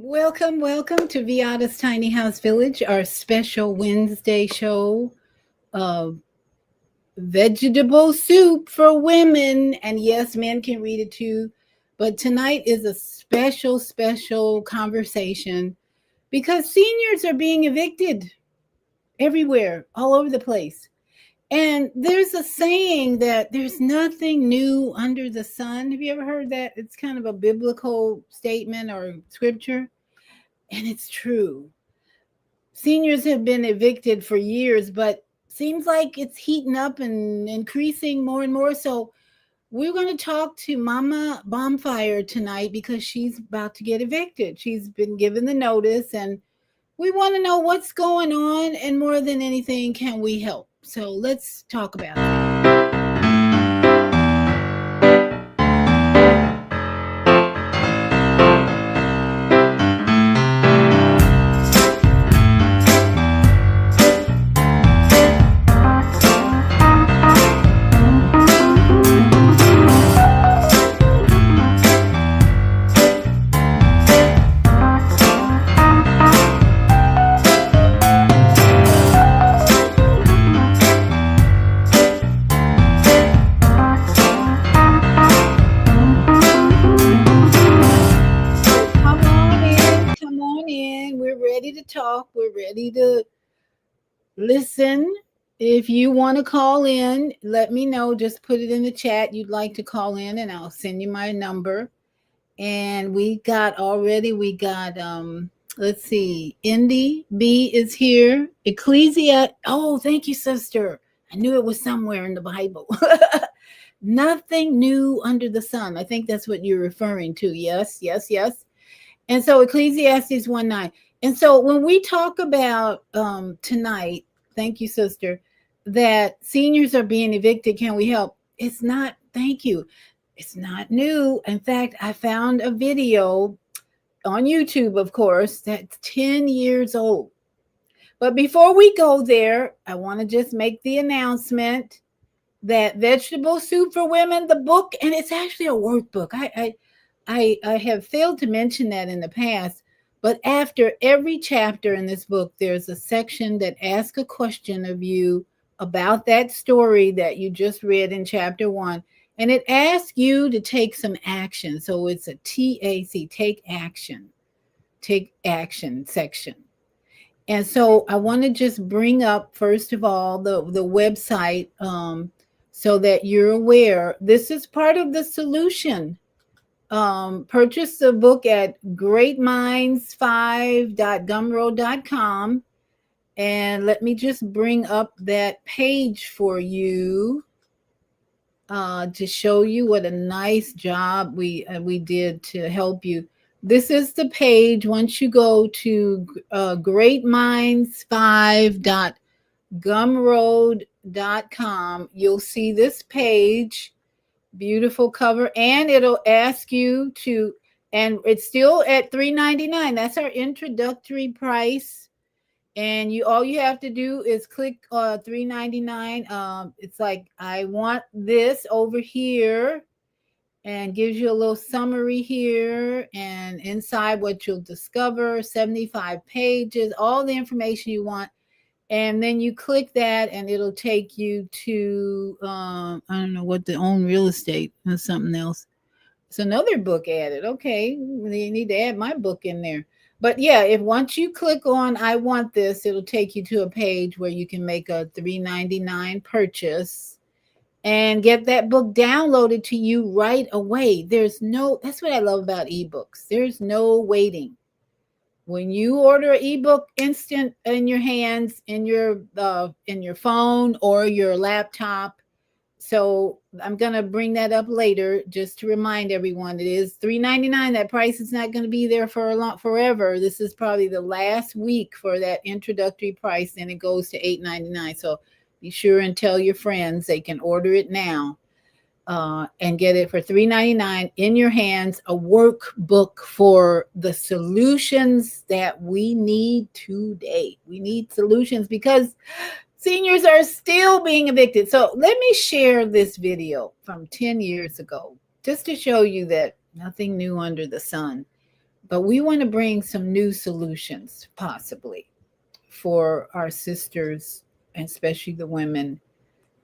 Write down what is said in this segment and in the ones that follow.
Welcome to Viada's Tiny House Village, our special Wednesday show of vegetable soup for women. And yes, men can read it too. But tonight is a special conversation because seniors are being evicted everywhere, all over the place. And there's a saying that there's nothing new under the sun. Have you ever heard that? It's kind of a biblical statement or scripture. And it's true. Seniors have been evicted for years, but seems like it's heating up and increasing more and more. So we're going to talk to Moma Bonfire tonight because she's about to get evicted. She's been given the notice, and we want to know what's going on, and more than anything, can we help? So let's talk about it. Come on in. We're ready to talk. We're ready to listen. If you want to call in, let me know. Just put it in the chat you'd like to call in, and I'll send you my number. And we got let's see, Indy B is here. Ecclesia. Oh, thank you, sister. I knew it was somewhere in the Bible. Nothing new under the sun. I think that's what you're referring to. Yes. And so Ecclesiastes 1:9. And so when we talk about tonight, thank you, sister, that seniors are being evicted, can we help? It's not, thank you. It's not new. In fact, I found a video on YouTube, of course, that's 10 years old. But before we go there, I want to just make the announcement that Vegetable Soup for Women, the book, and it's actually a workbook. I have failed to mention that in the past, but after every chapter in this book, there's a section that asks a question of you about that story that you just read in chapter 1. And it asks you to take some action. So it's a TAC, take action section. And so I want to just bring up, first of all, the website so that you're aware. This is part of the solution. Purchase the book at greatminds5.gumroad.com. And let me just bring up that page for you to show you what a nice job we did to help you. This is the page. Once you go to greatminds5.gumroad.com, you'll see this page. Beautiful cover, and it'll ask you to, and it's still at $3.99. That's our introductory price. And all you have to do is click $3.99. It's like, I want this over here, and gives you a little summary here, and inside what you'll discover, 75 pages, all the information you want. And then you click that, and it'll take you to, I don't know what, the own real estate or something else. It's another book added. Okay, you need to add my book in there. But yeah, if once you click on I want this, it'll take you to a page where you can make a $3.99 purchase and get that book downloaded to you right away. That's what I love about ebooks. There's no waiting. When you order an ebook, instant in your hands, in your phone or your laptop. So I'm going to bring that up later just to remind everyone it is $3.99. That price is not going to be there forever. This is probably the last week for that introductory price. Then it goes to $8.99. So be sure and tell your friends they can order it now. And get it for $3.99 in your hands, a workbook for the solutions that we need today. We need solutions because seniors are still being evicted. So let me share this video from 10 years ago, just to show you that nothing new under the sun. But we want to bring some new solutions, possibly, for our sisters, especially the women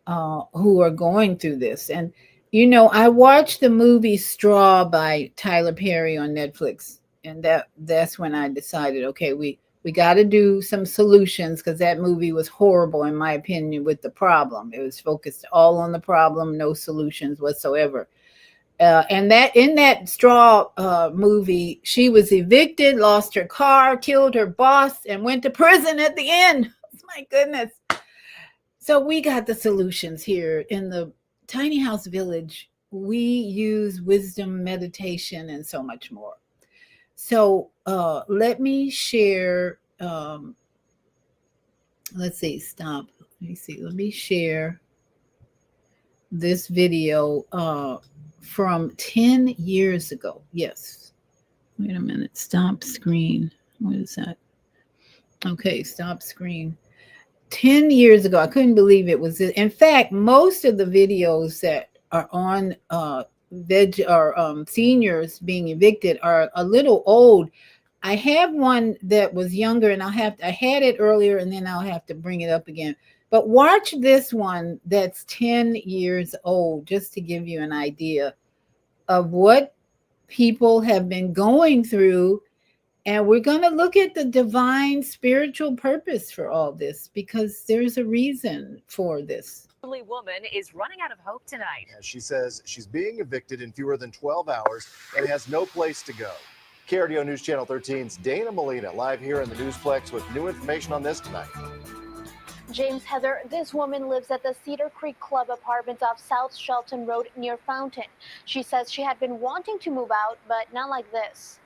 who are going through this. And I watched the movie Straw by Tyler Perry on Netflix, and that's when I decided, okay, we got to do some solutions, because that movie was horrible, in my opinion, with the problem. It was focused all on the problem, no solutions whatsoever. And that in that Straw movie, she was evicted, lost her car, killed her boss, and went to prison at the end. My goodness. So we got the solutions here in the Tiny House Village. We use wisdom, meditation, and so much more. So let me share. Let's see. Stop. Let me see. Let me share this video from 10 years ago. Yes. Wait a minute. Stop screen. What is that? Okay. Stop screen. 10 years ago. I couldn't believe it was. In fact, most of the videos that are on seniors being evicted are a little old. I have one that was younger, and I had it earlier, and then I'll have to bring it up again. But watch this one that's 10 years old, just to give you an idea of what people have been going through. And we're going to look at the divine spiritual purpose for all this, because there's a reason for this. Woman is running out of hope tonight. She says she's being evicted in fewer than 12 hours and has no place to go. KRDO News Channel 13's Dana Molina live here in the Newsplex with new information on this tonight. James, Heather, this woman lives at the Cedar Creek Club apartments off South Shelton Road near Fountain. She says she had been wanting to move out, but not like this.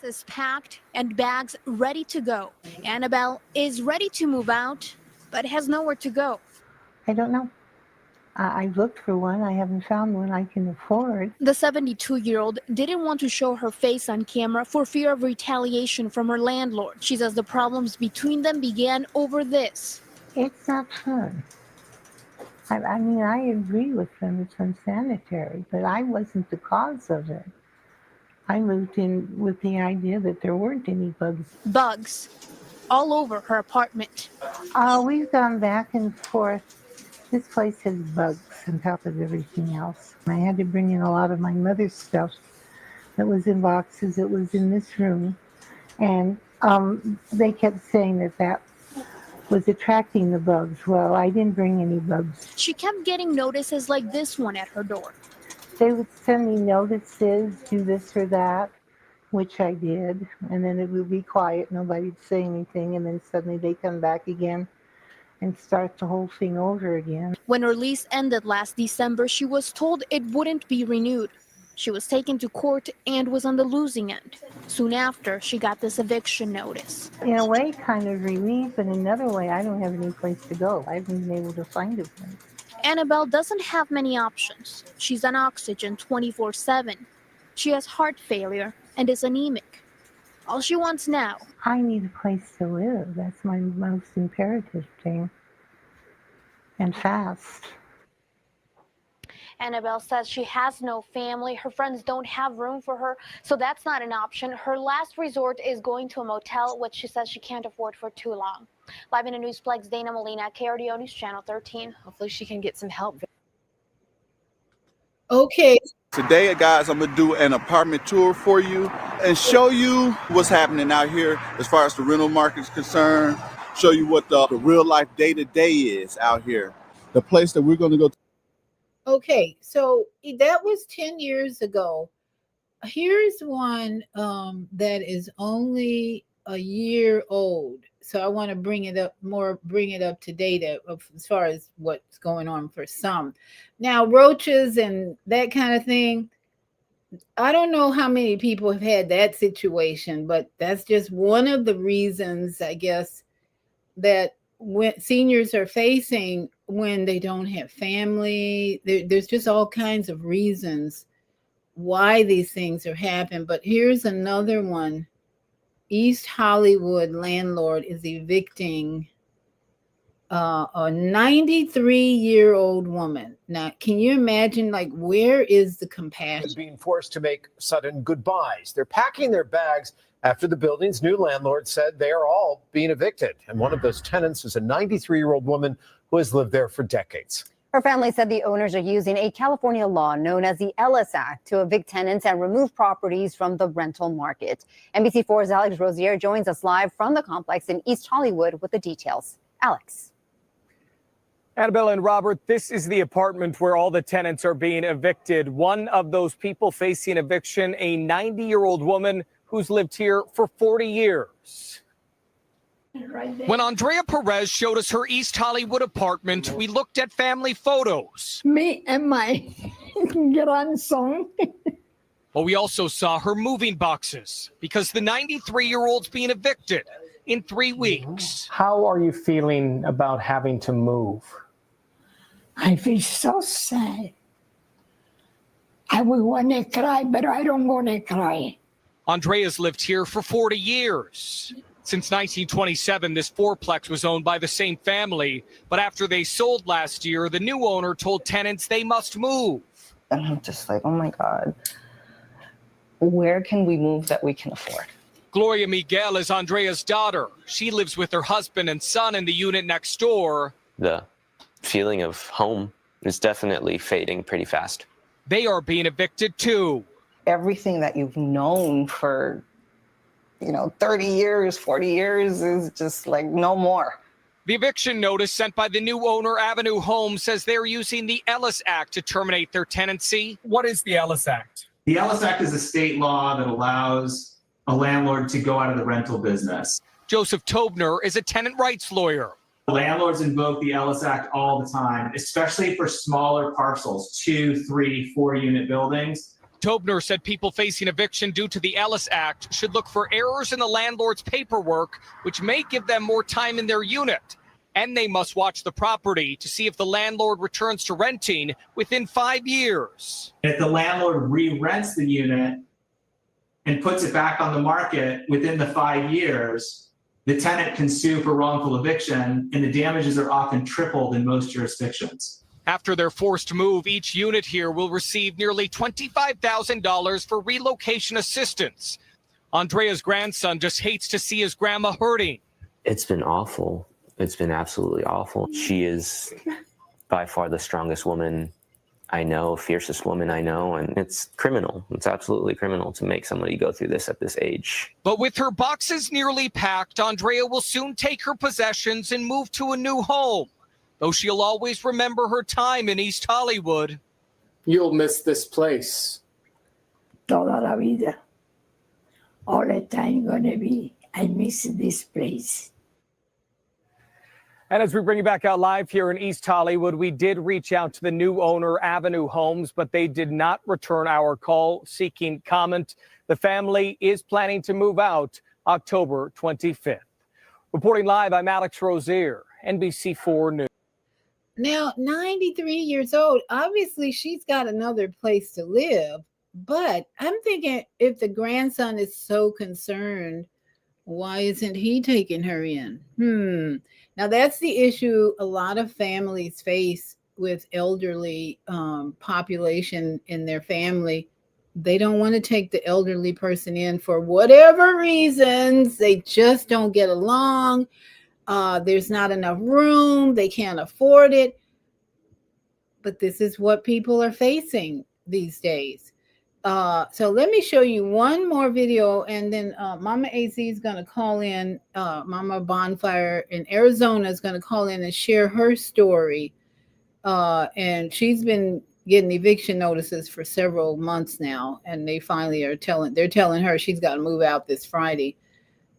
Is packed and bags ready to go. Annabelle is ready to move out, but has nowhere to go. I don't know. I've looked for one. I haven't found one I can afford. The 72-year-old didn't want to show her face on camera for fear of retaliation from her landlord. She says the problems between them began over this. It's not fun. I mean, I agree with them. It's unsanitary, but I wasn't the cause of it. I moved in with the idea that there weren't any bugs. Bugs all over her apartment. We've gone back and forth. This place has bugs on top of everything else. I had to bring in a lot of my mother's stuff that was in boxes. It was in this room. And they kept saying that was attracting the bugs. Well, I didn't bring any bugs. She kept getting notices like this one at her door. They would send me notices, do this or that, which I did. And then it would be quiet. Nobody'd say anything. And then suddenly they come back again and start the whole thing over again. When her lease ended last December, she was told it wouldn't be renewed. She was taken to court and was on the losing end. Soon after, she got this eviction notice. In a way, kind of relief, but in another way, I don't have any place to go. I haven't been able to find a place. Annabelle doesn't have many options. She's on oxygen 24/7. She has heart failure and is anemic. All she wants now. I need a place to live. That's my most imperative thing. And fast. Annabelle says she has no family. Her friends don't have room for her, so that's not an option. Her last resort is going to a motel, which she says she can't afford for too long. Live in the Newsplex, Dana Molina, KRDO News Channel 13. Hopefully she can get some help. Okay. Today, guys, I'm going to do an apartment tour for you and show you what's happening out here as far as the rental market is concerned, show you what the real life day-to-day is out here. The place that we're going to go to. Okay, so that was 10 years ago. Here's one that is only a year old. So I want to bring it up to date as far as what's going on for some. Now, roaches and that kind of thing, I don't know how many people have had that situation, but that's just one of the reasons, I guess, that when seniors are facing when they don't have family. There's just all kinds of reasons why these things are happening. But here's another one. East Hollywood landlord is evicting a 93-year-old woman. Now, can you imagine, like, where is the compassion? Being forced to make sudden goodbyes. They're packing their bags after the building's new landlord said they are all being evicted. And one of those tenants is a 93-year-old woman who has lived there for decades. Her family said the owners are using a California law known as the Ellis Act to evict tenants and remove properties from the rental market. NBC4's Alex Rosier joins us live from the complex in East Hollywood with the details. Alex. Annabelle and Robert, this is the apartment where all the tenants are being evicted. One of those people facing eviction, a 90-year-old woman who's lived here for 40 years. When Andrea Perez showed us her East Hollywood apartment, we looked at family photos. Me and my grandson. But we also saw her moving boxes because the 93-year-old's being evicted in 3 weeks. How are you feeling about having to move? I feel so sad. I would want to cry, but I don't want to cry. Andrea's lived here for 40 years. Since 1927, this fourplex was owned by the same family. But after they sold last year, the new owner told tenants they must move. And I'm just like, oh my God, where can we move that we can afford? Gloria Miguel is Andrea's daughter. She lives with her husband and son in the unit next door. The feeling of home is definitely fading pretty fast. They are being evicted too. Everything that you've known for, 30 years, 40 years is just like no more. The eviction notice sent by the new owner, Avenue Homes, says they're using the Ellis Act to terminate their tenancy. What is the Ellis Act? The Ellis Act is a state law that allows a landlord to go out of the rental business. Joseph Tobner is a tenant rights lawyer. Landlords invoke the Ellis Act all the time, especially for smaller parcels, 2, 3, 4 unit buildings. Tobner said people facing eviction due to the Ellis Act should look for errors in the landlord's paperwork, which may give them more time in their unit. And they must watch the property to see if the landlord returns to renting within 5 years. If the landlord re-rents the unit and puts it back on the market within the 5 years, the tenant can sue for wrongful eviction, and the damages are often tripled in most jurisdictions. After their forced move, each unit here will receive nearly $25,000 for relocation assistance. Andrea's grandson just hates to see his grandma hurting. It's been awful. It's been absolutely awful. She is by far the strongest woman I know, fiercest woman I know, and it's criminal. It's absolutely criminal to make somebody go through this at this age. But with her boxes nearly packed, Andrea will soon take her possessions and move to a new home, though she'll always remember her time in East Hollywood. You'll miss this place. Toda la vida. All the time gonna be, I miss this place. And as we bring you back out live here in East Hollywood, we did reach out to the new owner, Avenue Homes, but they did not return our call seeking comment. The family is planning to move out October 25th. Reporting live, I'm Alex Rosier, NBC4 News. Now, 93 years old, obviously she's got another place to live, but I'm thinking if the grandson is so concerned, why isn't he taking her in? Now, that's the issue a lot of families face with elderly population in their family. They don't want to take the elderly person in for whatever reasons. They just don't get along. There's not enough room. They can't afford it. But this is what people are facing these days. So let me show you one more video, and then Mama AZ is going to call in. Moma Bonfire in Arizona is going to call in and share her story. And she's been getting eviction notices for several months now, and they finally are telling her she's got to move out this Friday.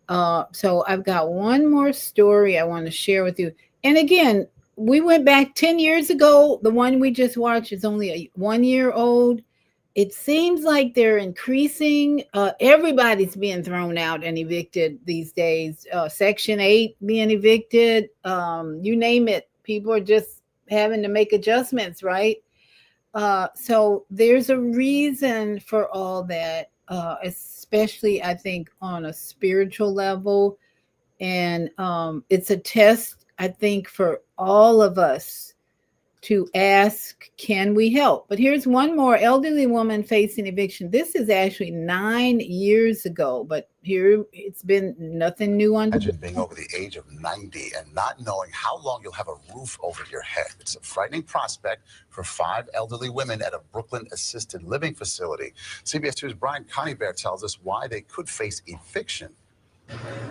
So I've got one more story I want to share with you. And again, we went back 10 years ago. The one we just watched is only a 1 year old. It seems like they're increasing. Everybody's being thrown out and evicted these days. Section 8 being evicted. You name it. People are just having to make adjustments, right? So there's a reason for all that, especially, I think, on a spiritual level. And it's a test I think, for all of us to ask, can we help? But here's one more elderly woman facing eviction. This is actually 9 years ago, but here it's been nothing new under. Imagine being over the age of 90 and not knowing how long you'll have a roof over your head. It's a frightening prospect for 5 elderly women at a Brooklyn assisted living facility. CBS 2's Brian Coneybear tells us why they could face eviction.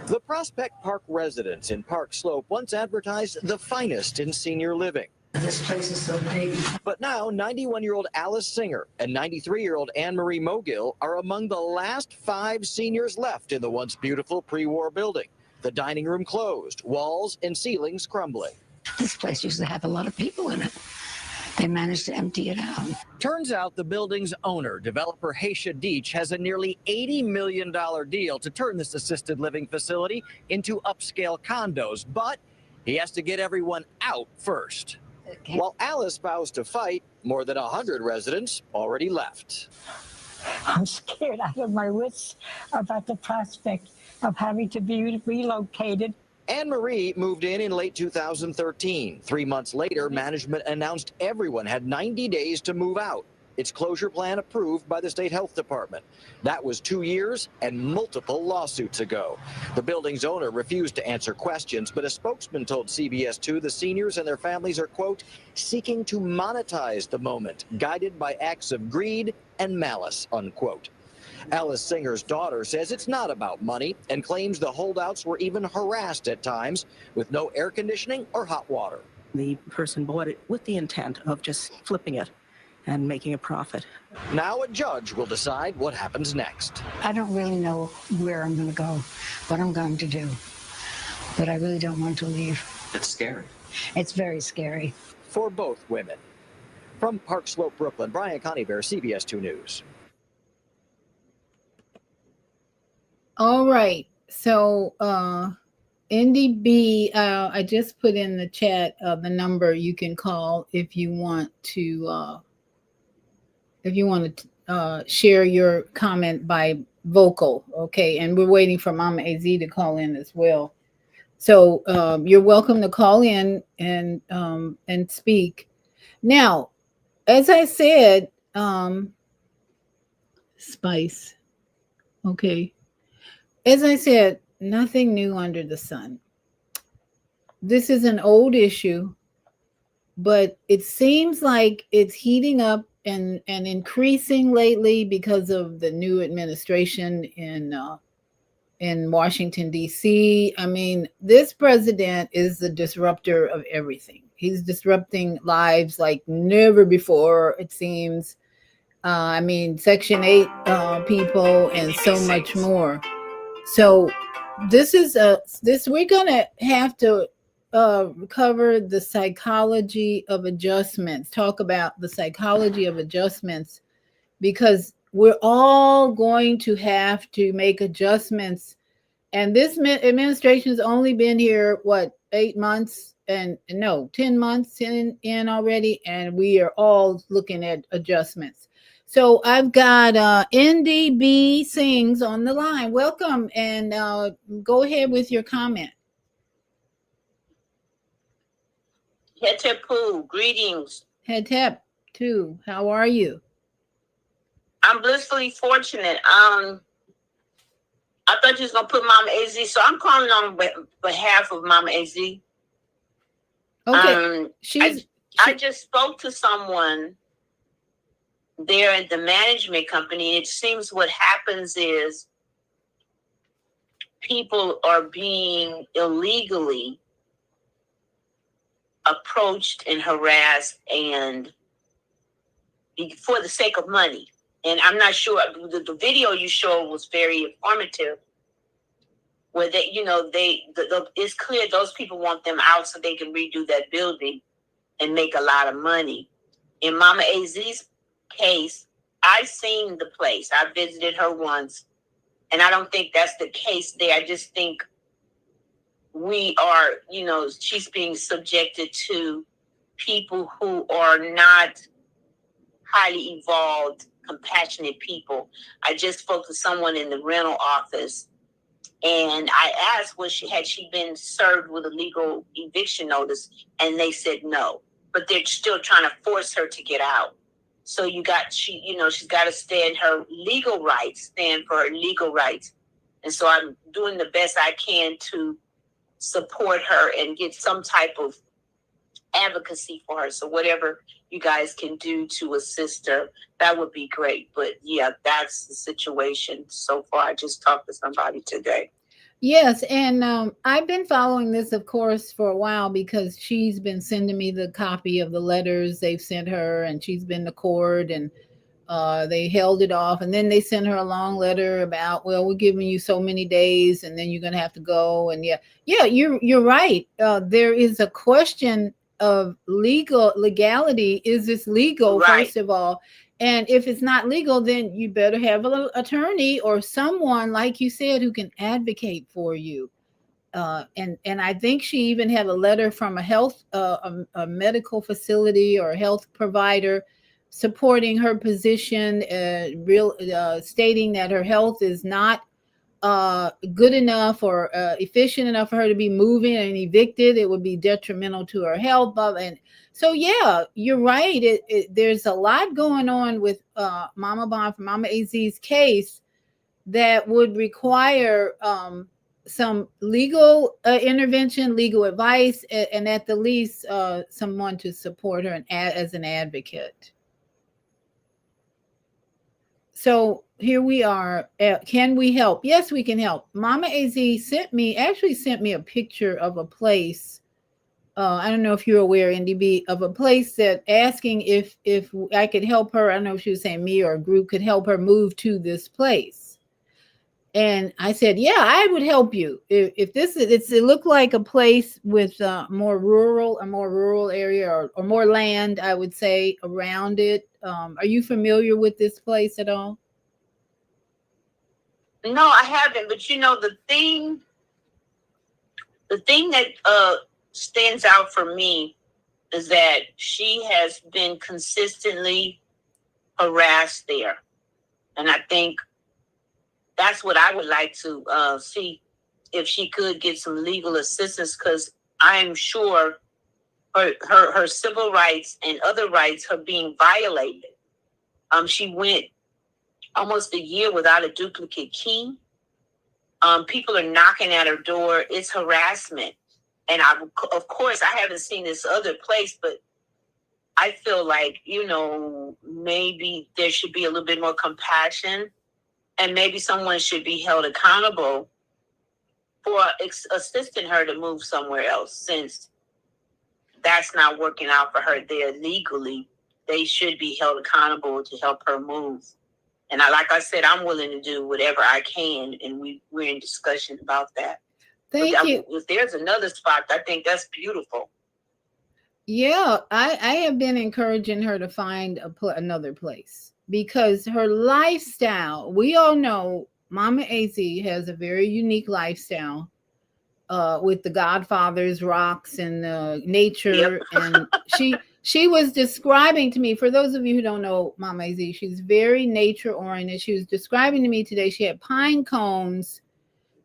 The Prospect Park residents in Park Slope once advertised the finest in senior living. This place is so big. But now, 91-year-old Alice Singer and 93-year-old Anne-Marie Mogill are among the last 5 seniors left in the once beautiful pre-war building. The dining room closed, walls and ceilings crumbling. This place used to have a lot of people in it. They managed to empty it out. Turns out the building's owner, developer Haysha Deach, has a nearly $80 million deal to turn this assisted living facility into upscale condos, but he has to get everyone out first. Okay. While Alice vows to fight, more than 100 residents already left. I'm scared out of my wits about the prospect of having to be relocated. Anne-Marie moved in late 2013. 3 months later, management announced everyone had 90 days to move out. Its closure plan approved by the state health department. That was 2 years and multiple lawsuits ago. The building's owner refused to answer questions, but a spokesman told CBS 2 the seniors and their families are, quote, seeking to monetize the moment, guided by acts of greed and malice, unquote. Alice Singer's daughter says it's not about money and claims the holdouts were even harassed at times with no air conditioning or hot water. The person bought it with the intent of just flipping it and making a profit. Now a judge will decide what happens next. I don't really know where I'm going to go, what I'm going to do, but I really don't want to leave. It's scary. It's very scary. For both women. From Park Slope, Brooklyn, Brian Coneybear, CBS 2 News. All right. So, NDB, I just put in the chat the number you can call if you want to share your comment by vocal. Okay. And we're waiting for Mama AZ to call in as well. So you're welcome to call in and speak. Now, as I said, Spice. Okay. As I said, nothing new under the sun. This is an old issue, but it seems like it's heating up and increasing lately because of the new administration in Washington, D.C. I mean, this president is the disruptor of everything. He's disrupting lives like never before, it seems. I mean, Section 8 people and so much more. So this is we're going to have to cover the psychology of adjustments, talk about the psychology of adjustments, because we're all going to have to make adjustments. And this administration has only been here, 8 months? And no, 10 months in already, and we are all looking at adjustments. So I've got NDB Sings on the line. Welcome, and go ahead with your comment. Hetepu, greetings. Hetep, too. How are you? I'm blissfully fortunate. I thought you was gonna put Mama AZ, so I'm calling on behalf of Mama AZ. Okay. I just spoke to someone there at the management company. It seems what happens is people are being illegally approached and harassed and for the sake of money. And I'm not sure, the video you showed was very informative, where they, it's clear those people want them out so they can redo that building and make a lot of money. In Mama AZ's case, I've seen the place. I visited her once, and I don't think that's the case there. I just think we are, she's being subjected to people who are not highly evolved, compassionate people. I just spoke to someone in the rental office, And I asked, had she been served with a legal eviction notice? And they said no, but they're still trying to force her to get out. So she's got to stand for her legal rights. And so I'm doing the best I can to support her and get some type of advocacy for her. So whatever you guys can do to assist her, that would be great. But yeah, that's the situation so far. I just talked to somebody today. Yes, and I've been following this, of course, for a while because she's been sending me the copy of the letters they've sent her, and she's been to court, and they held it off, and then they sent her a long letter about, well, we're giving you so many days, and then you're going to have to go. And you're right. There is a question of legality. Is this legal, right, first of all? And if it's not legal, then you better have an attorney or someone, like you said, who can advocate for you. And I think she even had a letter from a medical facility or a health provider supporting her position, stating that her health is not good enough or efficient enough for her to be moving and evicted. It would be detrimental to her health. And so, yeah, you're right. There's a lot going on with Moma AZ's case that would require some legal intervention, legal advice, and at the least, someone to support her as an advocate. So here we are. Can we help? Yes, we can help. Moma AZ sent me a picture of a place. I don't know if you're aware, NDB, of a place that asking if I could help her. I don't know if she was saying me or a group could help her move to this place. And I said, yeah, I would help you. If it looked like a place with a more rural area or more land, I would say, around it. Are you familiar with this place at all? No, I haven't. But the thing that stands out for me is that she has been consistently harassed there, and I think that's what I would like to see, if she could get some legal assistance, because I am sure her civil rights and other rights are being violated. She went almost a year without a duplicate key. People are knocking at her door. It's harassment. And of course, I haven't seen this other place, but I feel like, maybe there should be a little bit more compassion, and maybe someone should be held accountable for assisting her to move somewhere else, since that's not working out for her there legally. They should be held accountable to help her move. And like I said, I'm willing to do whatever I can, and we're in discussion about that. Thank you. If there's another spot, I think that's beautiful. Yeah, I have been encouraging her to find another place, because her lifestyle, we all know Moma AZ has a very unique lifestyle with the Godfather's rocks and nature. Yep. And she was describing to me, for those of you who don't know Moma AZ, she's very nature oriented. She was describing to me today, she had pine cones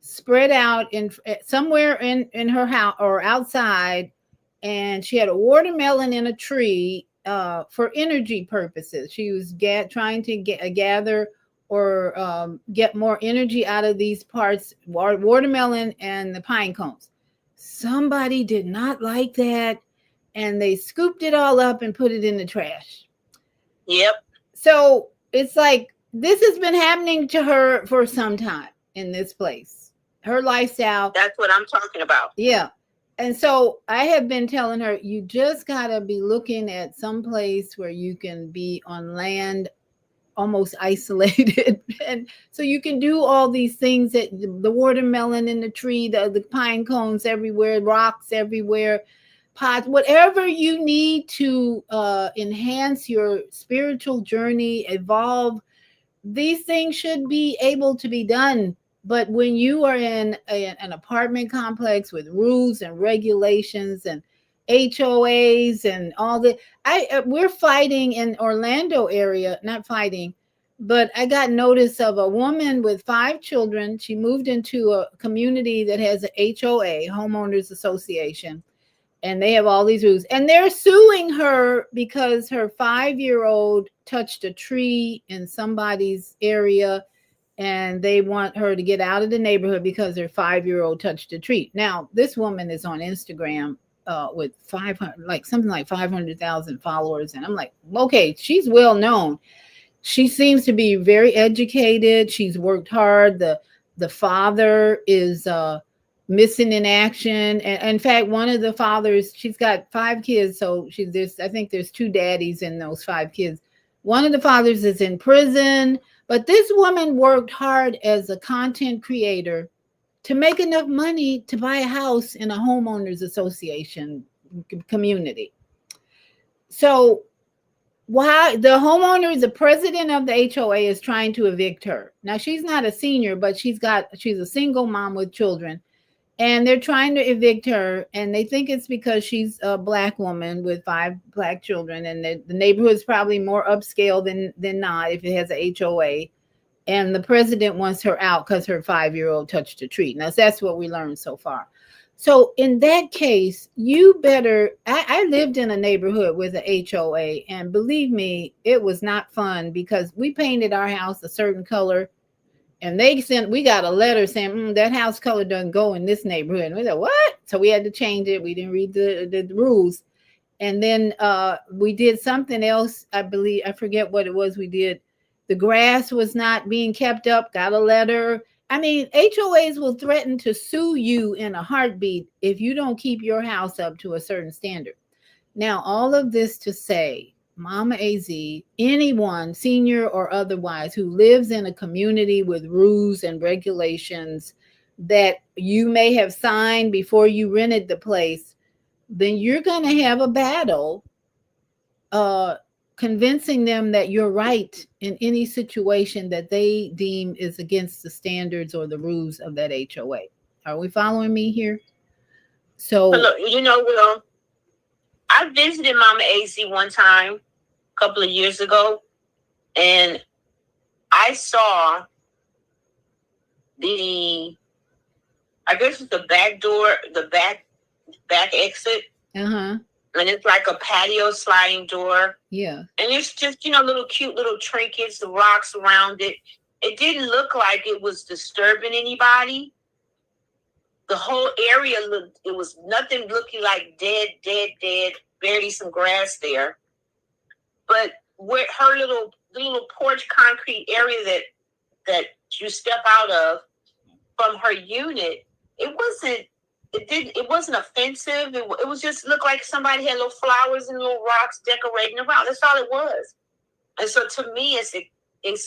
spread out somewhere in her house or outside, and she had a watermelon in a tree for energy purposes. She was trying to gather or get more energy out of these parts, watermelon and the pine cones. Somebody did not like that, and they scooped it all up and put it in the trash. Yep. So it's like, this has been happening to her for some time in this place. Her lifestyle. That's what I'm talking about. Yeah. And so I have been telling her, you just got to be looking at some place where you can be on land, almost isolated. And so you can do all these things, that the watermelon in the tree, the pine cones everywhere, rocks everywhere, pots, whatever you need to enhance your spiritual journey, evolve. These things should be able to be done. But when you are in an apartment complex with rules and regulations and HOAs and all that, we're fighting in Orlando area, not fighting. But I got notice of a woman with 5 children. She moved into a community that has a HOA, homeowners association, and they have all these rules. And they're suing her because her 5-year-old touched a tree in somebody's area, and they want her to get out of the neighborhood because her 5-year-old touched a tree. Now, this woman is on Instagram with 500, like something like 500,000 followers, and I'm like, okay, she's well known. She seems to be very educated. She's worked hard. The father is missing in action. And in fact, one of the fathers, she's got 5 kids, so I think there's 2 daddies in those 5 kids. One of the fathers is in prison, but this woman worked hard as a content creator to make enough money to buy a house in a homeowners association community. So why the president of the HOA is trying to evict her. Now, she's not a senior, but she's a single mom with children, and they're trying to evict her, and they think it's because she's a Black woman with 5 Black children, and the neighborhood's probably more upscale than not if it has a HOA, and the president wants her out because her 5-year-old touched a tree. Now, that's what we learned so far. So in that case, you better, I lived in a neighborhood with a HOA, and believe me, it was not fun because we painted our house a certain color, and we got a letter saying that house color doesn't go in this neighborhood. And we said, what? So we had to change it. We didn't read the rules. And then we did something else. I forget what it was we did. The grass was not being kept up, got a letter. I mean, HOAs will threaten to sue you in a heartbeat if you don't keep your house up to a certain standard. Now, all of this to say, Mama AZ, anyone, senior or otherwise, who lives in a community with rules and regulations that you may have signed before you rented the place, then you're going to have a battle convincing them that you're right in any situation that they deem is against the standards or the rules of that HOA. Are we following me here? So, look, Will, I visited Mama AC one time a couple of years ago, and I saw I guess it's the back door, the back exit. And it's like a patio sliding door. Yeah. And it's just, little cute little trinkets, the rocks around it. It didn't look like it was disturbing anybody. The whole area it was nothing looking like dead, barely some grass there. But where her little porch concrete area that you step out of from her unit, it wasn't offensive. It was just looked like somebody had little flowers and little rocks decorating around. That's all it was. And so to me, it's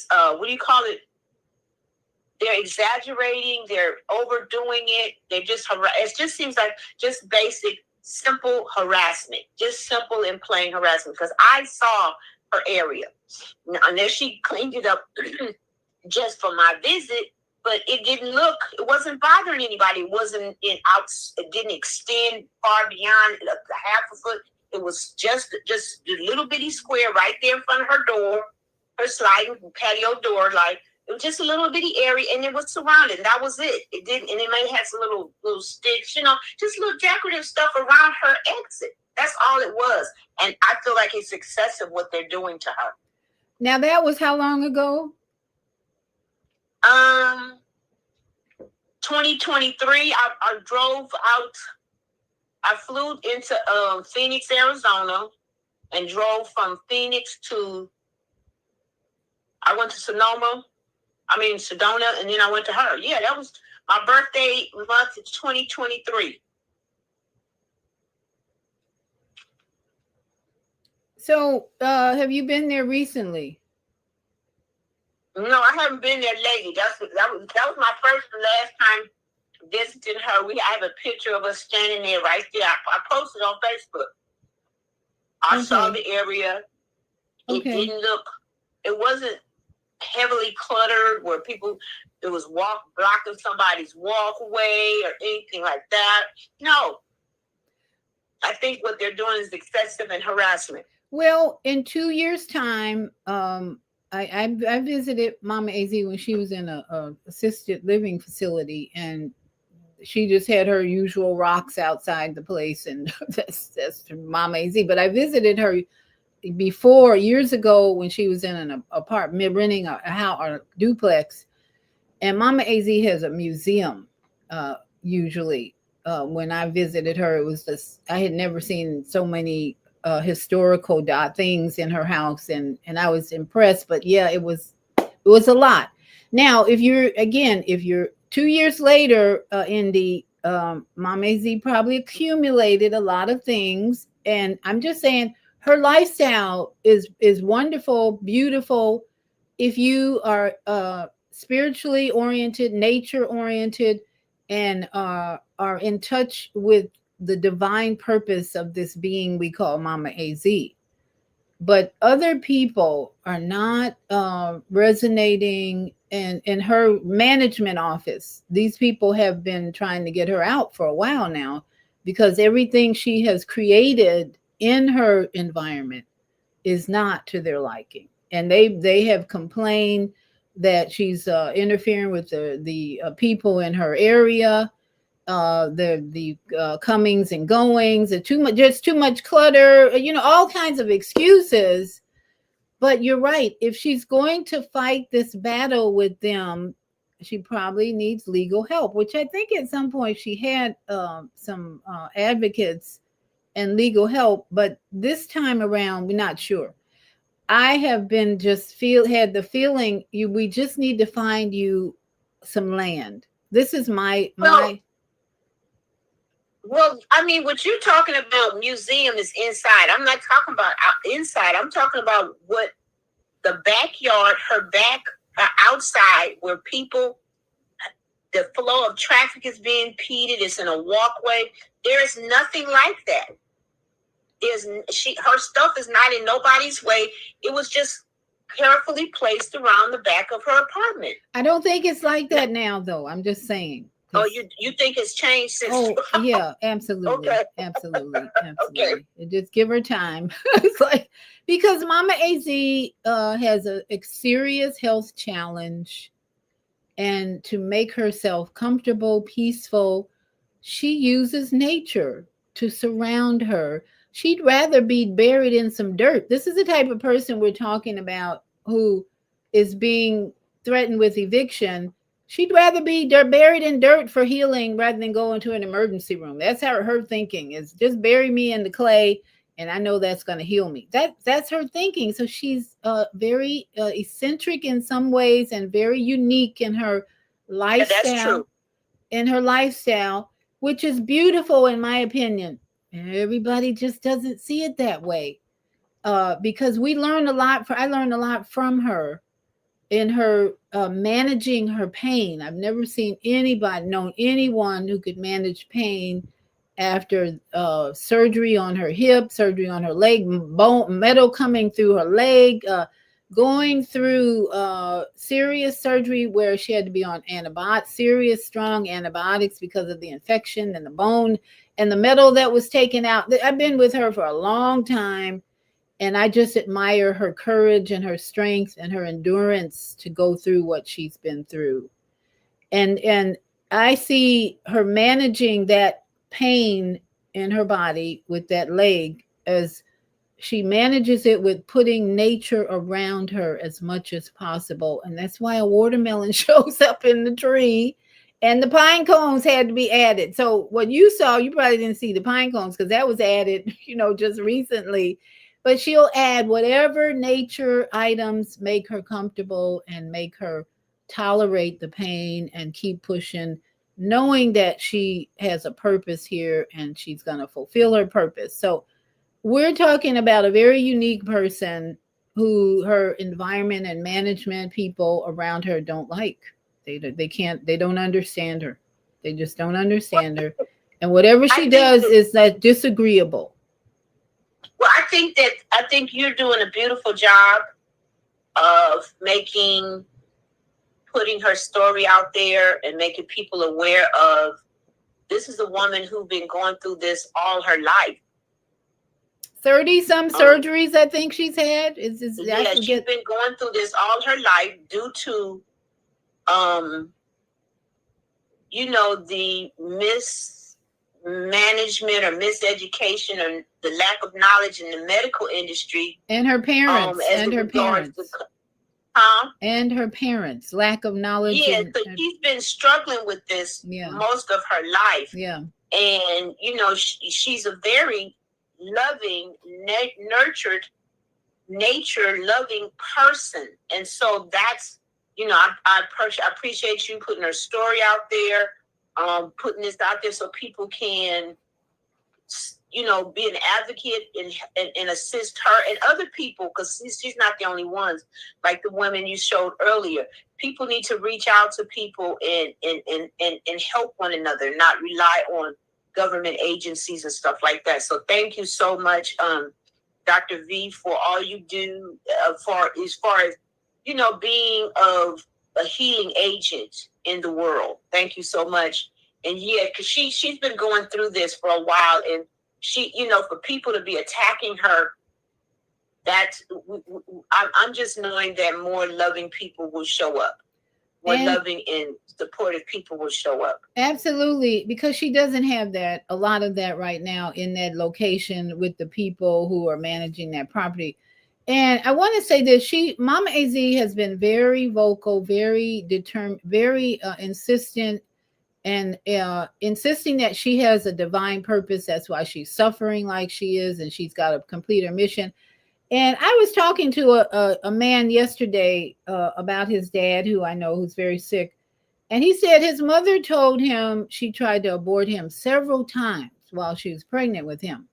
what do you call it? They're exaggerating. They're overdoing it. It just seems like just basic, simple harassment. Just simple and plain harassment. Because I saw her area. Now, unless she cleaned it up just for my visit, but it wasn't bothering anybody. It didn't extend far beyond half a foot. It was just a little bitty square right there in front of her door, her sliding patio door. Like, it was just a little bitty area, and it was surrounded. And that was it. It didn't, and it may have some little sticks, just little decorative stuff around her exit. That's all it was. And I feel like it's excessive what they're doing to her. Now, that was how long ago? 2023, I drove out. I flew into Phoenix, Arizona, and drove from Phoenix I went to Sedona, and then I went to her. Yeah, that was my birthday month of 2023. So, have you been there recently? No, I haven't been there lately. That was my first and last time visiting her. I have a picture of us standing there right there. I posted on Facebook. I saw the area. It wasn't heavily cluttered where it was blocking somebody's walkway or anything like that. No. I think what they're doing is excessive and harassment. Well, in 2 years' time, I visited Mama AZ when she was in a assisted living facility, and she just had her usual rocks outside the place, and that's Mama AZ. But I visited her before, years ago, when she was in an apartment, renting a house or a duplex. And Mama AZ has a museum. Usually, when I visited her, it was just, I had never seen so many historical things in her house, and I was impressed. But yeah, it was a lot. Now, if you're 2 years later, Indy, Mama AZ probably accumulated a lot of things, and I'm just saying her lifestyle is wonderful, beautiful. If you are spiritually oriented, nature oriented, and are in touch with the divine purpose of this being we call Mama AZ. But other people are not resonating in her management office. These people have been trying to get her out for a while now, because everything she has created in her environment is not to their liking. And they have complained that she's interfering with the people in her area, the comings and goings, and just too much clutter, all kinds of excuses. But you're right. If she's going to fight this battle with them, she probably needs legal help, which I think at some point she had some advocates and legal help. But this time around, we're not sure. I have been had the feeling we just need to find you some land. This is my. Well, I mean, what you're talking about, museum, is inside. I'm not talking about inside. I'm talking about what the backyard, her back, outside, where people, the flow of traffic is being impeded. It's in a walkway. There is nothing like that. Her stuff is not in nobody's way. It was just carefully placed around the back of her apartment. I don't think it's like that now, though. I'm just saying. Oh, you think it's changed since? Oh, yeah, absolutely. Okay. Absolutely. Okay. Just give her time. It's like, because Mama AZ has a serious health challenge, and to make herself comfortable, peaceful, she uses nature to surround her. She'd rather be buried in some dirt. This is the type of person we're talking about who is being threatened with eviction. She'd rather be buried in dirt for healing rather than go into an emergency room. That's how her thinking is. Just bury me in the clay, and I know that's going to heal me. That's her thinking. So she's very eccentric in some ways and very unique in her lifestyle. That's true. In her lifestyle, which is beautiful in my opinion. And everybody just doesn't see it that way, because I learned a lot from her in her managing her pain. I've never seen known anyone who could manage pain after surgery on her hip, surgery on her leg, metal coming through her leg, going through serious surgery where she had to be on antibiotics, serious strong antibiotics because of the infection and the bone and the metal that was taken out. I've been with her for a long time, and I just admire her courage and her strength and her endurance to go through what she's been through. And I see her managing that pain in her body with that leg as she manages it with putting nature around her as much as possible. And that's why a watermelon shows up in the tree, and the pine cones had to be added. So what you saw, you probably didn't see the pine cones because that was added, just recently. But she'll add whatever nature items make her comfortable and make her tolerate the pain and keep pushing, knowing that she has a purpose here and she's going to fulfill her purpose. So we're talking about a very unique person who her environment and management people around her don't like. They don't understand her. They just don't understand her. And whatever she does is that disagreeable. Well, I think you're doing a beautiful job of putting her story out there and making people aware of this is a woman who's been going through this all her life. 30-some surgeries, I think she's had. Yeah, she's been going through this all her life due to, the mismanagement or miseducation or the lack of knowledge in the medical industry. And her parents. And her parents. Lack of knowledge. Yeah, so she's been struggling with this most of her life. Yeah. And, she's a very loving, nurtured, nature-loving person. And so that's, I appreciate you putting her story out there, putting this out there so people can, be an advocate and assist her and other people, because she's not the only ones, like the women you showed earlier. People need to reach out to people and help one another, not rely on government agencies and stuff like that. So thank you so much, Dr. V, for all you do as far as, being of a healing agent in the world. Thank you so much. And yeah, because she's been going through this for a while, and she, for people to be attacking her, I'm just knowing that more loving people will show up. More loving and supportive people will show up. Absolutely, because she doesn't have a lot of that right now in that location with the people who are managing that property. And I want to say that Mama AZ has been very vocal, very determined, very insistent, and insisting that she has a divine purpose. That's why she's suffering like she is, and she's got to complete her mission. And I was talking to a man yesterday about his dad, who I know who's very sick. And he said his mother told him she tried to abort him several times while she was pregnant with him.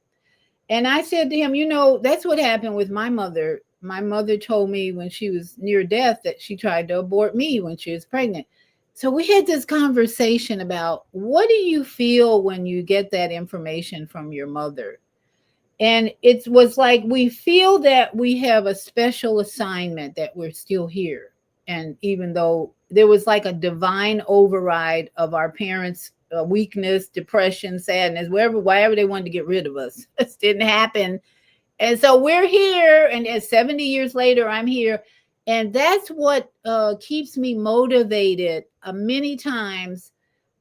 And I said to him, that's what happened with my mother. My mother told me when she was near death that she tried to abort me when she was pregnant. So we had this conversation about, what do you feel when you get that information from your mother? And it was like, we feel that we have a special assignment, that we're still here. And even though there was like a divine override of our parents' weakness, depression, sadness, wherever they wanted to get rid of us, this didn't happen. And so we're here. And 70 years later, I'm here. And that's what keeps me motivated many times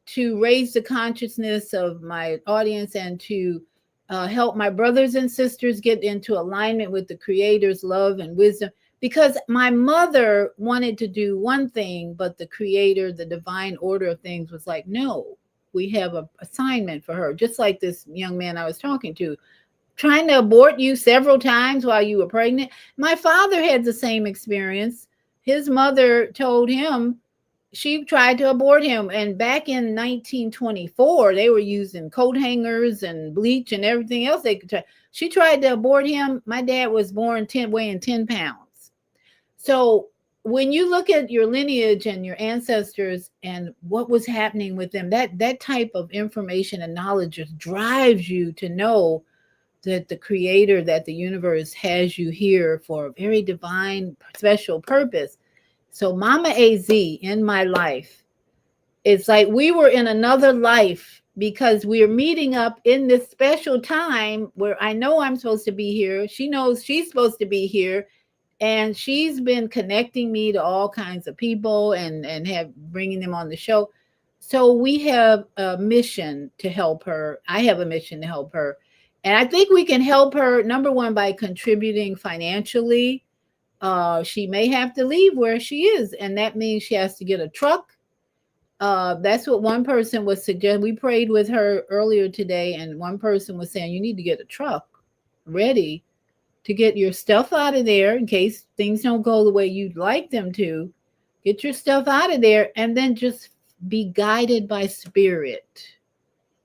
to raise the consciousness of my audience and to help my brothers and sisters get into alignment with the Creator's love and wisdom. Because my mother wanted to do one thing, but the Creator, the divine order of things, was like, no, we have an assignment for her. Just like this young man I was talking to, trying to abort you several times while you were pregnant. My father had the same experience. His mother told him she tried to abort him. And back in 1924, they were using coat hangers and bleach and everything else they could try. She tried to abort him. My dad was born weighing 10 pounds. So when you look at your lineage and your ancestors and what was happening with them, that type of information and knowledge just drives you to know that the Creator, that the universe has you here for a very divine, special purpose. So Mama AZ in my life, it's like we were in another life, because we're meeting up in this special time where I know I'm supposed to be here. She knows she's supposed to be here. And she's been connecting me to all kinds of people and bringing them on the show. So we have a mission to help her. I have a mission to help her. And I think we can help her, number one, by contributing financially. She may have to leave where she is, and that means she has to get a truck. That's what one person was suggesting. We prayed with her earlier today, and one person was saying, you need to get a truck ready to get your stuff out of there in case things don't go the way you'd like them to. Get your stuff out of there, and then just be guided by spirit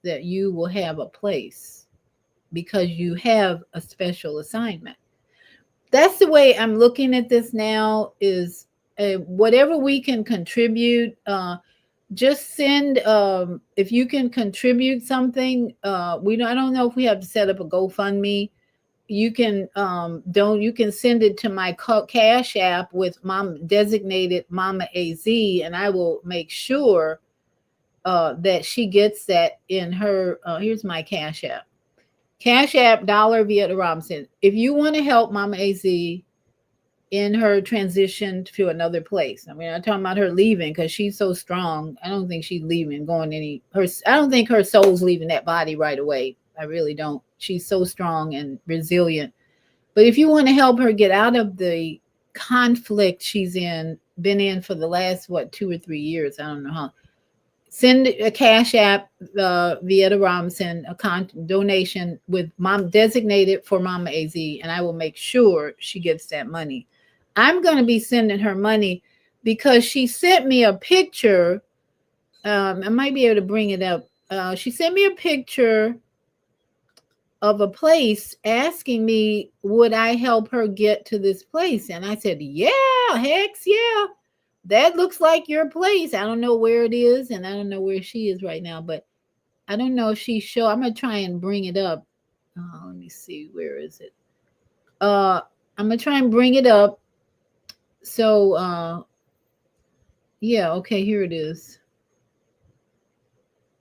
that you will have a place, because you have a special assignment. That's the way I'm looking at this now, is whatever we can contribute, just send, if you can contribute something, I don't know if we have to set up a GoFundMe. You can you can send it to my Cash App with designated Mama AZ, and I will make sure that she gets that in her. Here's my Cash App. Cash App $1 Vieta Robinson. If you want to help Mama AZ in her transition to another place. I mean, I'm talking about her leaving because she's so strong. I don't think she's leaving, I don't think her soul's leaving that body right away. I really don't. She's so strong and resilient. But if you want to help her get out of the conflict she's been in for the last, 2 or 3 years, I don't know how, send a Cash App, Vieta Robinson, a donation with mom designated for Mama AZ, and I will make sure she gets that money. I'm going to be sending her money because she sent me a picture. I might be able to bring it up. She sent me a picture of a place asking me, would I help her get to this place? And I said, yeah, heck yeah. That looks like your place. I don't know where it is, and I don't know where she is right now, but I don't know if she's sure. I'm going to try and bring it up. Let me see. Where is it? I'm going to try and bring it up. So, yeah, okay, here it is.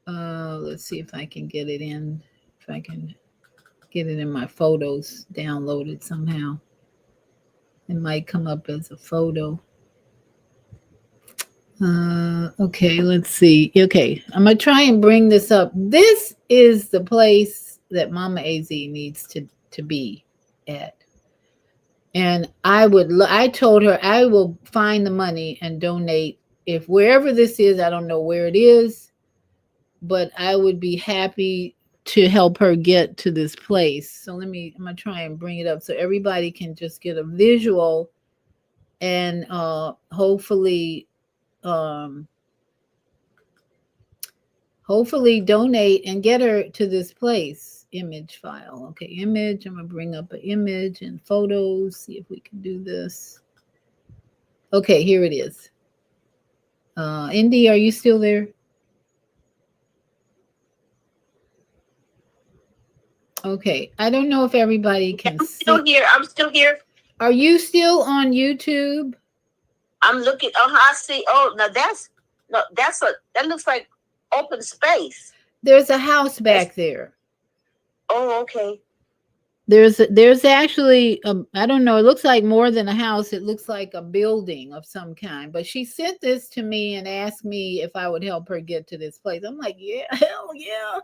Let's see if I can get it in, if I can get it in my photos downloaded somehow. It might come up as a photo. Okay, let's see. Okay, I'm going to try and bring this up. This is the place that Mama AZ needs to be at. And I told her I will find the money and donate. If wherever this is, I don't know where it is, but I would be happy to help her get to this place. So I'm going to try and bring it up so everybody can just get a visual and hopefully donate and get her to this place. Image file. Okay, image. I'm going to bring up an image and photos. See if we can do this. Okay, here it is. Indy, are you still there? Okay, I don't know if everybody can see. I'm still here. Are you still on YouTube? I'm looking. Oh, I see. Oh, now that looks like open space. There's a house back there. Oh, okay. There's actually I don't know, it looks like more than a house. It looks like a building of some kind. But she sent this to me and asked me if I would help her get to this place. I'm like, yeah, hell yeah.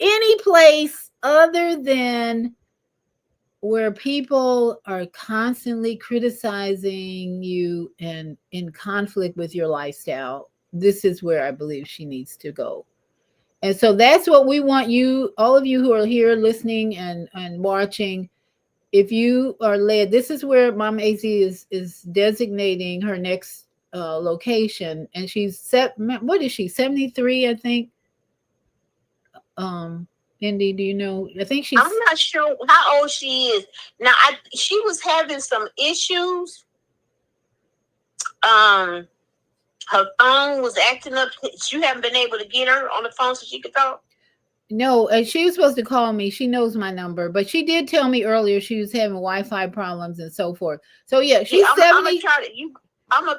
Any place other than where people are constantly criticizing you and in conflict with your lifestyle, this is where I believe she needs to go. And so that's what we want you, all of you who are here listening and watching. If you are led, this is where Mama AZ is designating her next location. And she's set, what is she, 73, I think? Indy, do you know? I think she's... I'm not sure how old she is. Now, she was having some issues. Her phone was acting up. You haven't been able to get her on the phone so she could talk? No, she was supposed to call me. She knows my number, but she did tell me earlier she was having Wi-Fi problems and so forth. So yeah, she's 70. I'm gonna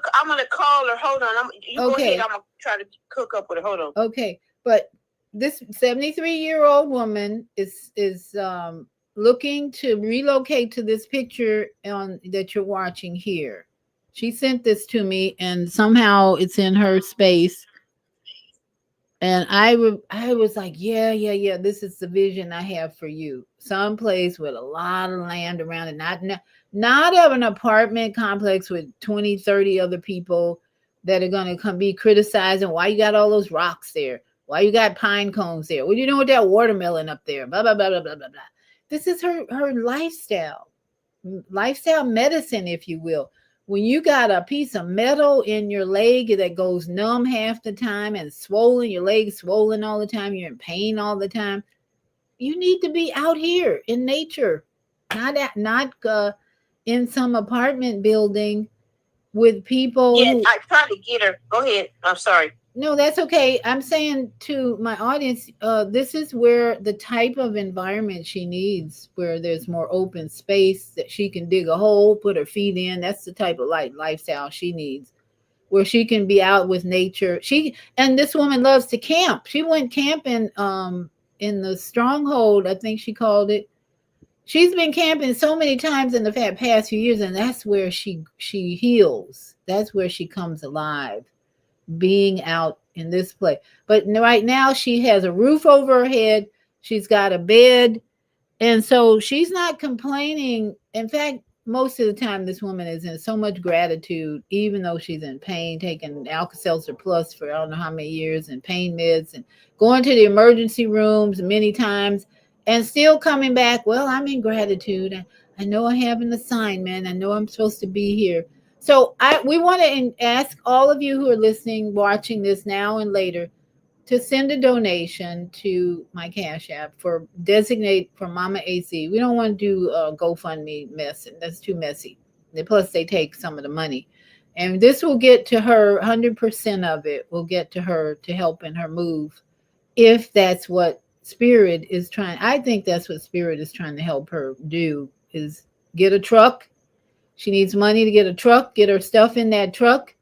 call her. Hold on. Go ahead. I'm gonna try to hook up with her. Hold on. Okay, but this 73-year-old woman is looking to relocate to this picture that you're watching here. She sent this to me, and somehow it's in her space. And I was like, yeah. This is the vision I have for you. Someplace with a lot of land around it, not of an apartment complex with 20, 30 other people that are going to be criticizing why you got all those rocks there, why you got pine cones there, what do you know with that watermelon up there, blah, blah, blah, blah, blah, blah, blah. This is her lifestyle medicine, if you will. When you got a piece of metal in your leg that goes numb half the time and swollen, your leg's swollen all the time, you're in pain all the time, you need to be out here in nature, not in some apartment building with people. Yeah, I tried to get her. Go ahead. I'm sorry. No, that's okay. I'm saying to my audience, this is where the type of environment she needs, where there's more open space that she can dig a hole, put her feet in. That's the type of lifestyle she needs, where she can be out with nature. And this woman loves to camp. She went camping the stronghold, I think she called it. She's been camping so many times in the past few years, and that's where she heals. That's where she comes alive, being out in this place. But right now she has a roof over her head. She's got a bed. And so she's not complaining. In fact, most of the time this woman is in so much gratitude, even though she's in pain, taking Alka-Seltzer Plus for I don't know how many years and pain meds and going to the emergency rooms many times and still coming back. Well, I'm in gratitude. I know I have an assignment. I know I'm supposed to be here. So we want to ask all of you who are listening, watching this now and later, to send a donation to my Cash App designate for Mama AC. We don't want to do a GoFundMe mess. That's too messy. Plus, they take some of the money. And this will get to her, 100% of it will get to her to help in her move. If that's what Spirit is trying. I think that's what Spirit is trying to help her do, is get a truck. She needs money to get a truck, get her stuff in that truck,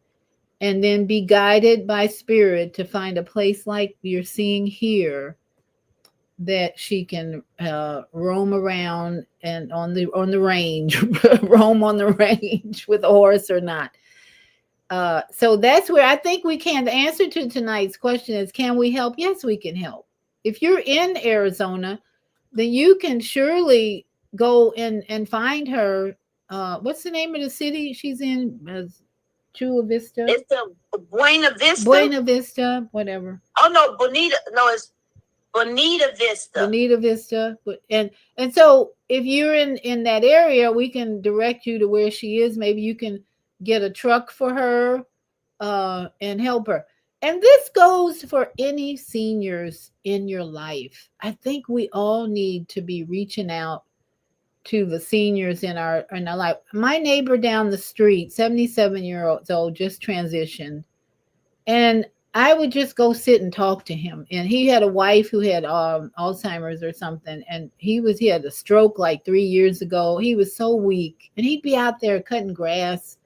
and then be guided by Spirit to find a place like you're seeing here that she can roam around and on the range, roam on the range with a horse or not. So that's where I think we can. The answer to tonight's question is, can we help? Yes, we can help. If you're in Arizona, then you can surely go and find her. What's the name of the city she's in? Chula Vista. It's the Buena Vista. Buena Vista, whatever. Oh no, Bonita. No, it's Bonita Vista. Bonita Vista. And so if you're in that area, we can direct you to where she is. Maybe you can get a truck for her and help her. And this goes for any seniors in your life. I think we all need to be reaching out to the seniors in our life. My neighbor down the street, 77-year-old old, just transitioned, and I would just go sit and talk to him. And he had a wife who had Alzheimer's or something, and he had a stroke like 3 years ago. He was so weak, and he'd be out there cutting grass.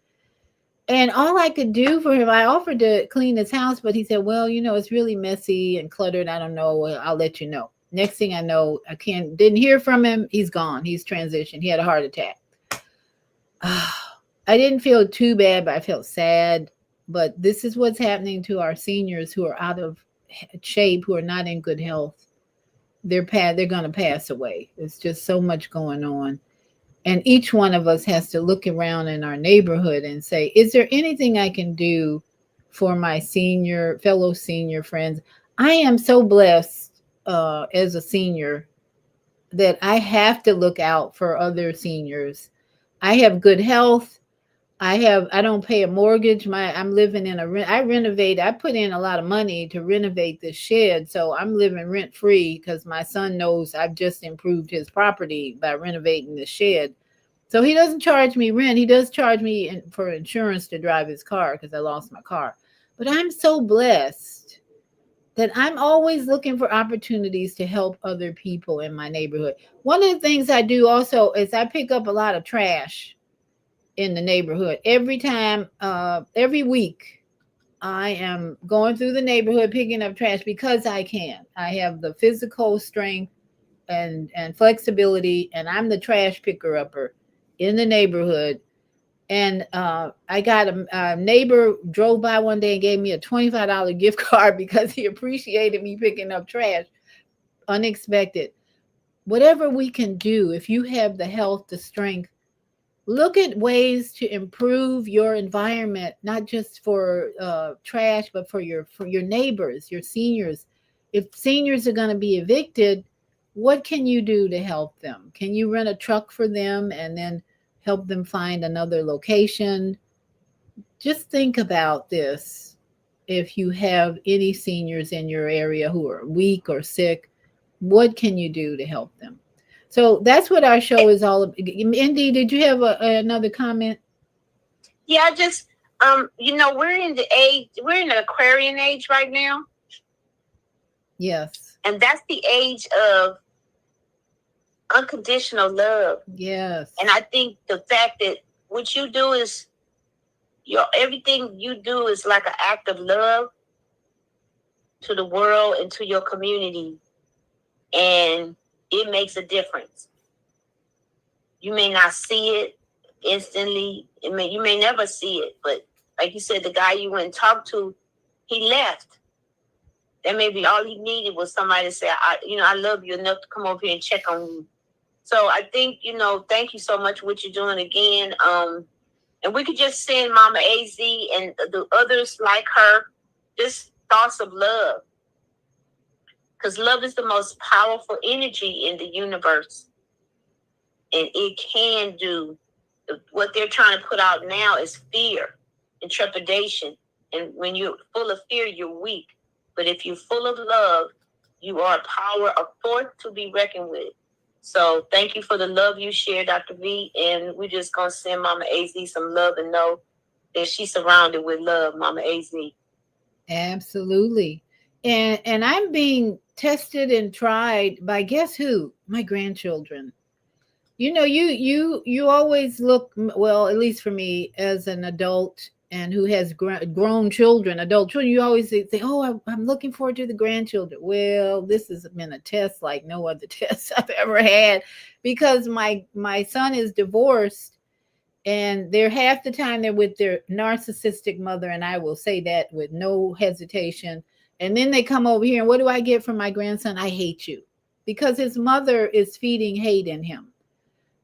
And all I could do for him, I offered to clean his house, but he said, well, it's really messy and cluttered. I don't know. Well, I'll let you know. Next thing I know, didn't hear from him. He's gone. He's transitioned. He had a heart attack. I didn't feel too bad, but I felt sad. But this is what's happening to our seniors who are out of shape, who are not in good health. They're going to pass away. There's just so much going on. And each one of us has to look around in our neighborhood and say, is there anything I can do for my fellow senior friends? I am so blessed as a senior that I have to look out for other seniors. I have good health. I don't pay a mortgage. I'm living in I put in a lot of money to renovate this shed. So I'm living rent free because my son knows I've just improved his property by renovating the shed. So he doesn't charge me rent. He does charge me for insurance to drive his car because I lost my car. But I'm so blessed that I'm always looking for opportunities to help other people in my neighborhood. One of the things I do also is I pick up a lot of trash in the neighborhood. Every week, I am going through the neighborhood picking up trash because I can. I have the physical strength and flexibility, and I'm the trash picker-upper in the neighborhood. And I got a neighbor drove by one day and gave me a $25 gift card because he appreciated me picking up trash. Unexpected. Whatever we can do, if you have the health, the strength, look at ways to improve your environment, not just for trash, but for your neighbors, your seniors. If seniors are going to be evicted, what can you do to help them? Can you rent a truck for them and then help them find another location? Just think about this. If you have any seniors in your area who are weak or sick, what can you do to help them? So that's what our show is all about. Indy, did you have another comment? Yeah, just we're in the Aquarian age right now. Yes. And that's the age of unconditional love. Yes. And I think the fact that what you do is everything you do is like an act of love to the world and to your community. and it makes a difference. You may not see it instantly. You may never see it, but like you said, the guy you went and talked to, he left. That may be all he needed was somebody to say, I love you enough to come over here and check on you. So I think, thank you so much for what you're doing again. And we could just send Mama AZ and the others like her just thoughts of love. Because love is the most powerful energy in the universe. And it can do what they're trying to put out now is fear and trepidation. And when you're full of fear, you're weak. But if you're full of love, you are a power, a force to be reckoned with. So thank you for the love you share, Dr. V. And we're just going to send Mama AZ some love and know that she's surrounded with love, Mama AZ. Absolutely. And I'm being tested and tried by guess who? My grandchildren. You always look, well, at least for me as an adult and who has grown children, adult children, you always say, oh, I'm looking forward to the grandchildren. Well, this has been a test like no other test I've ever had, because my son is divorced, and they're half the time they're with their narcissistic mother, and I will say that with no hesitation. And then they come over here, and what do I get from my grandson? I hate you, because his mother is feeding hate in him.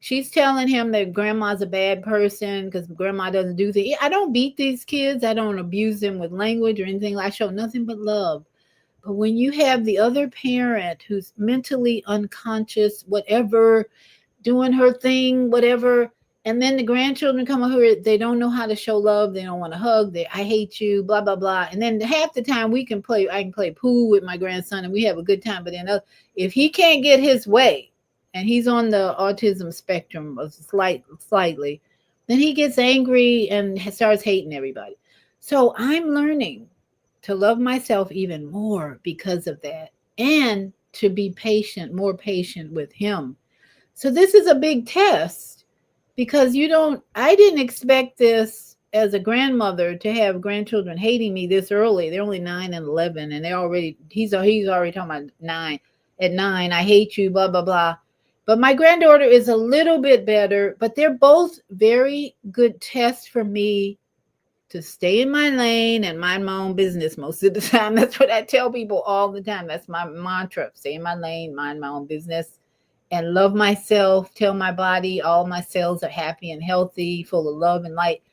She's telling him that grandma's a bad person because grandma doesn't do things. I don't beat these kids. I don't abuse them with language or anything. I show nothing but love. But when you have the other parent who's mentally unconscious, whatever, doing her thing, whatever, and then the grandchildren come over here, they don't know how to show love. They don't want to hug. I hate you, blah, blah, blah. And then half the time I can play pool with my grandson and we have a good time. But then if he can't get his way, and he's on the autism spectrum slightly, then he gets angry and starts hating everybody. So I'm learning to love myself even more because of that, and to be more patient with him. So this is a big test, because I didn't expect this as a grandmother to have grandchildren hating me this early. They're only 9 and 11, and he's already talking about 9. At 9, I hate you, blah, blah, blah. But my granddaughter is a little bit better, but they're both very good tests for me to stay in my lane and mind my own business most of the time. That's what I tell people all the time. That's my mantra: stay in my lane, mind my own business, and love myself, tell my body all my cells are happy and healthy, full of love and light.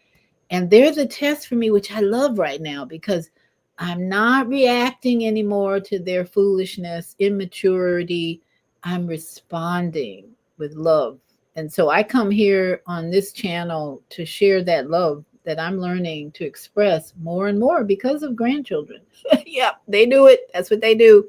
And they're the test for me, which I love right now, because I'm not reacting anymore to their foolishness, immaturity. I'm responding with love. And so I come here on this channel to share that love that I'm learning to express more and more because of grandchildren. Yeah, they do it. That's what they do.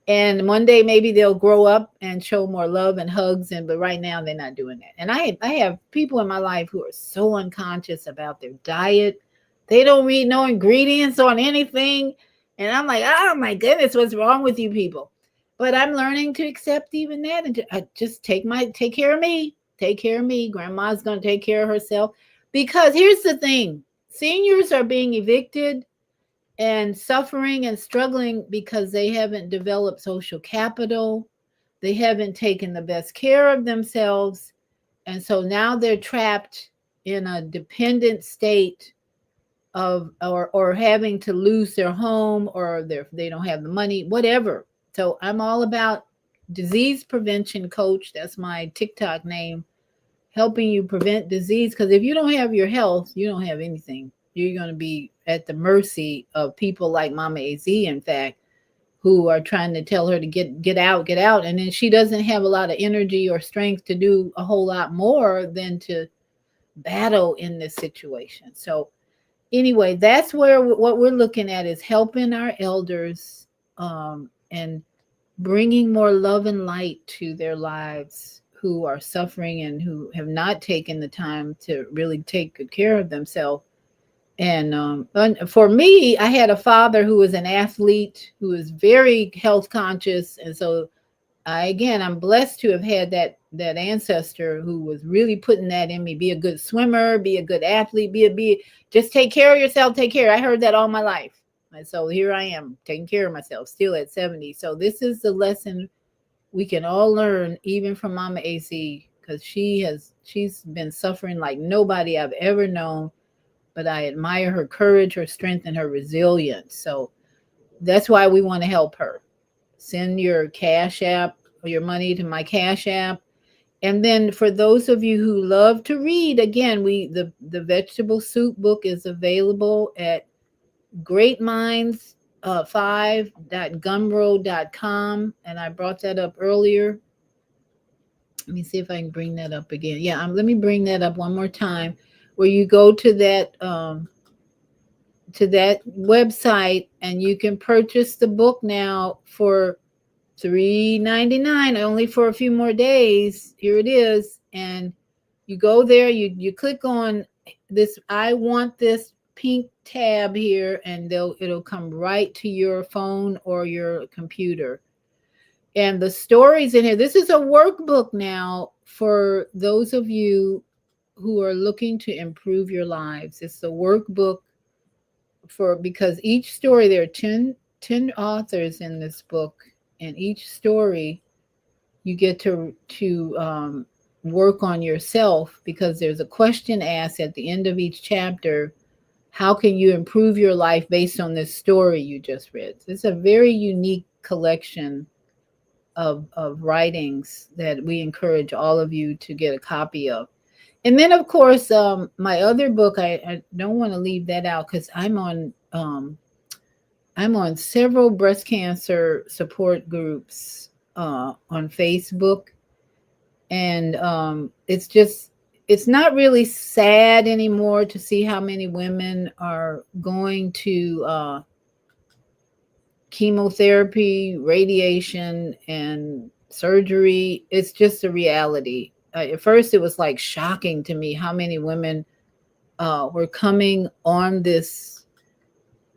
And one day maybe they'll grow up and show more love and hugs. But right now they're not doing that. And I have people in my life who are so unconscious about their diet. They don't read no ingredients on anything. And I'm like, oh my goodness, what's wrong with you people? But I'm learning to accept even that, and just take care of me. Take care of me. Grandma's going to take care of herself. Because here's the thing. Seniors are being evicted and suffering and struggling because they haven't developed social capital. They haven't taken the best care of themselves. And so now they're trapped in a dependent state of or having to lose their home, or they don't have the money, whatever. So I'm all about disease prevention coach. That's my TikTok name, helping you prevent disease. Because if you don't have your health, you don't have anything. You're going to be at the mercy of people like Mama AZ, in fact, who are trying to tell her to get out. And then she doesn't have a lot of energy or strength to do a whole lot more than to battle in this situation. So anyway, that's what we're looking at, is helping our elders and bringing more love and light to their lives, who are suffering and who have not taken the time to really take good care of themselves. And for me, I had a father who was an athlete, who was very health conscious. And so I'm blessed to have had that ancestor who was really putting that in me. Be a good swimmer, be a good athlete, just take care of yourself, take care. I heard that all my life. And so here I am taking care of myself still at 70. So this is the lesson we can all learn, even from Mama AC, because she's been suffering like nobody I've ever known. But I admire her courage, her strength, and her resilience. So that's why we want to help her. Send your Cash App or your money to my Cash App. And then for those of you who love to read, again, the vegetable soup book is available at greatminds5.gumroad.com. And I brought that up earlier. Let me see if I can bring that up again. Yeah, let me bring that up one more time. Where you go to that website and you can purchase the book now for $3.99, only for a few more days. Here it is. And you go there, you click on this I want this pink tab here, and it'll come right to your phone or your computer. And the stories in here, this is a workbook now for those of you who are looking to improve your lives. It's a workbook because each story, there are 10 authors in this book, and each story you get to work on yourself, because there's a question asked at the end of each chapter. How can you improve your life based on this story you just read? It's a very unique collection of writings that we encourage all of you to get a copy of. And then, of course, my other book, I don't want to leave that out, because I'm on several breast cancer support groups on Facebook. And it's not really sad anymore to see how many women are going to chemotherapy, radiation, and surgery. It's just a reality. At first, it was like shocking to me how many women were coming on this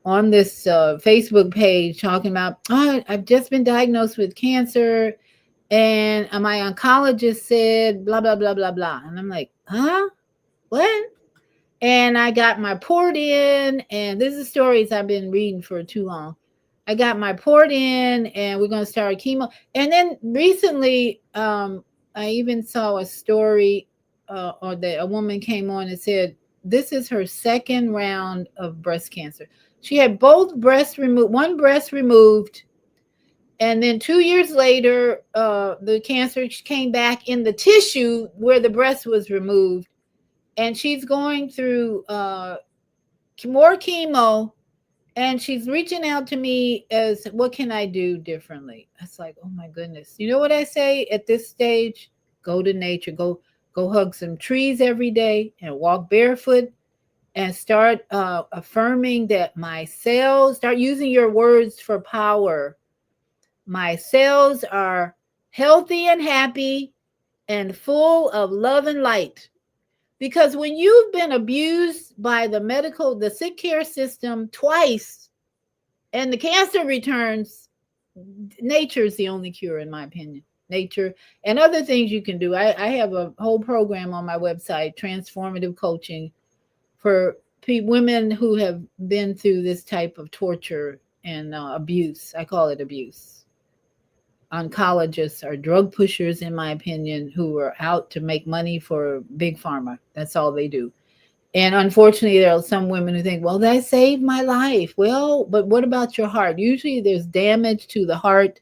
Facebook page talking about, oh, I've just been diagnosed with cancer, and my oncologist said blah blah blah blah blah, and I'm like, huh, what? And I got my port in, and this is stories I've been reading for too long. I got my port in, and we're going to start chemo. And then recently, I even saw a story, or that a woman came on and said this is her second round of breast cancer. She had both breasts removed, one breast removed, and then 2 years later, the cancer came back in the tissue where the breast was removed, and she's going through more chemo. And she's reaching out to me as, what can I do differently? It's like, oh my goodness. You know what I say at this stage? Go to nature. Go hug some trees every day and walk barefoot, and start affirming that my cells, start using your words for power. My cells are healthy and happy and full of love and light. Because when you've been abused by the sick care system twice, and the cancer returns, nature is the only cure, in my opinion. Nature and other things you can do. I have a whole program on my website, Transformative Coaching, for women who have been through this type of torture and abuse. I call it abuse. Oncologists are drug pushers, in my opinion, who are out to make money for big pharma. That's all they do. And unfortunately, there are some women who think, well, that saved my life. Well, but what about your heart? Usually there's damage to the heart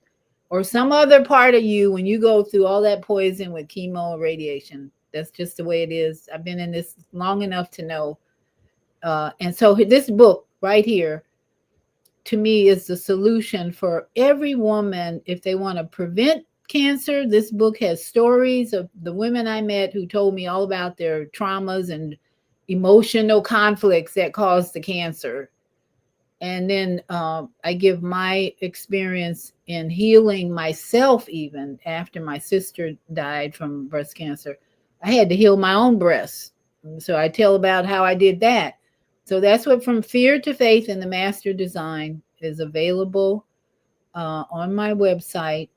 or some other part of you when you go through all that poison with chemo or radiation. That's just the way it is. I've been in this long enough to know. And so this book right here, to me, is the solution for every woman if they want to prevent cancer. This book has stories of the women I met who told me all about their traumas and emotional conflicts that caused the cancer. And then I give my experience in healing myself. Even after my sister died from breast cancer, I had to heal my own breast. So I tell about how I did that. So that's what From Fear to Faith in the Master Design is available on my website.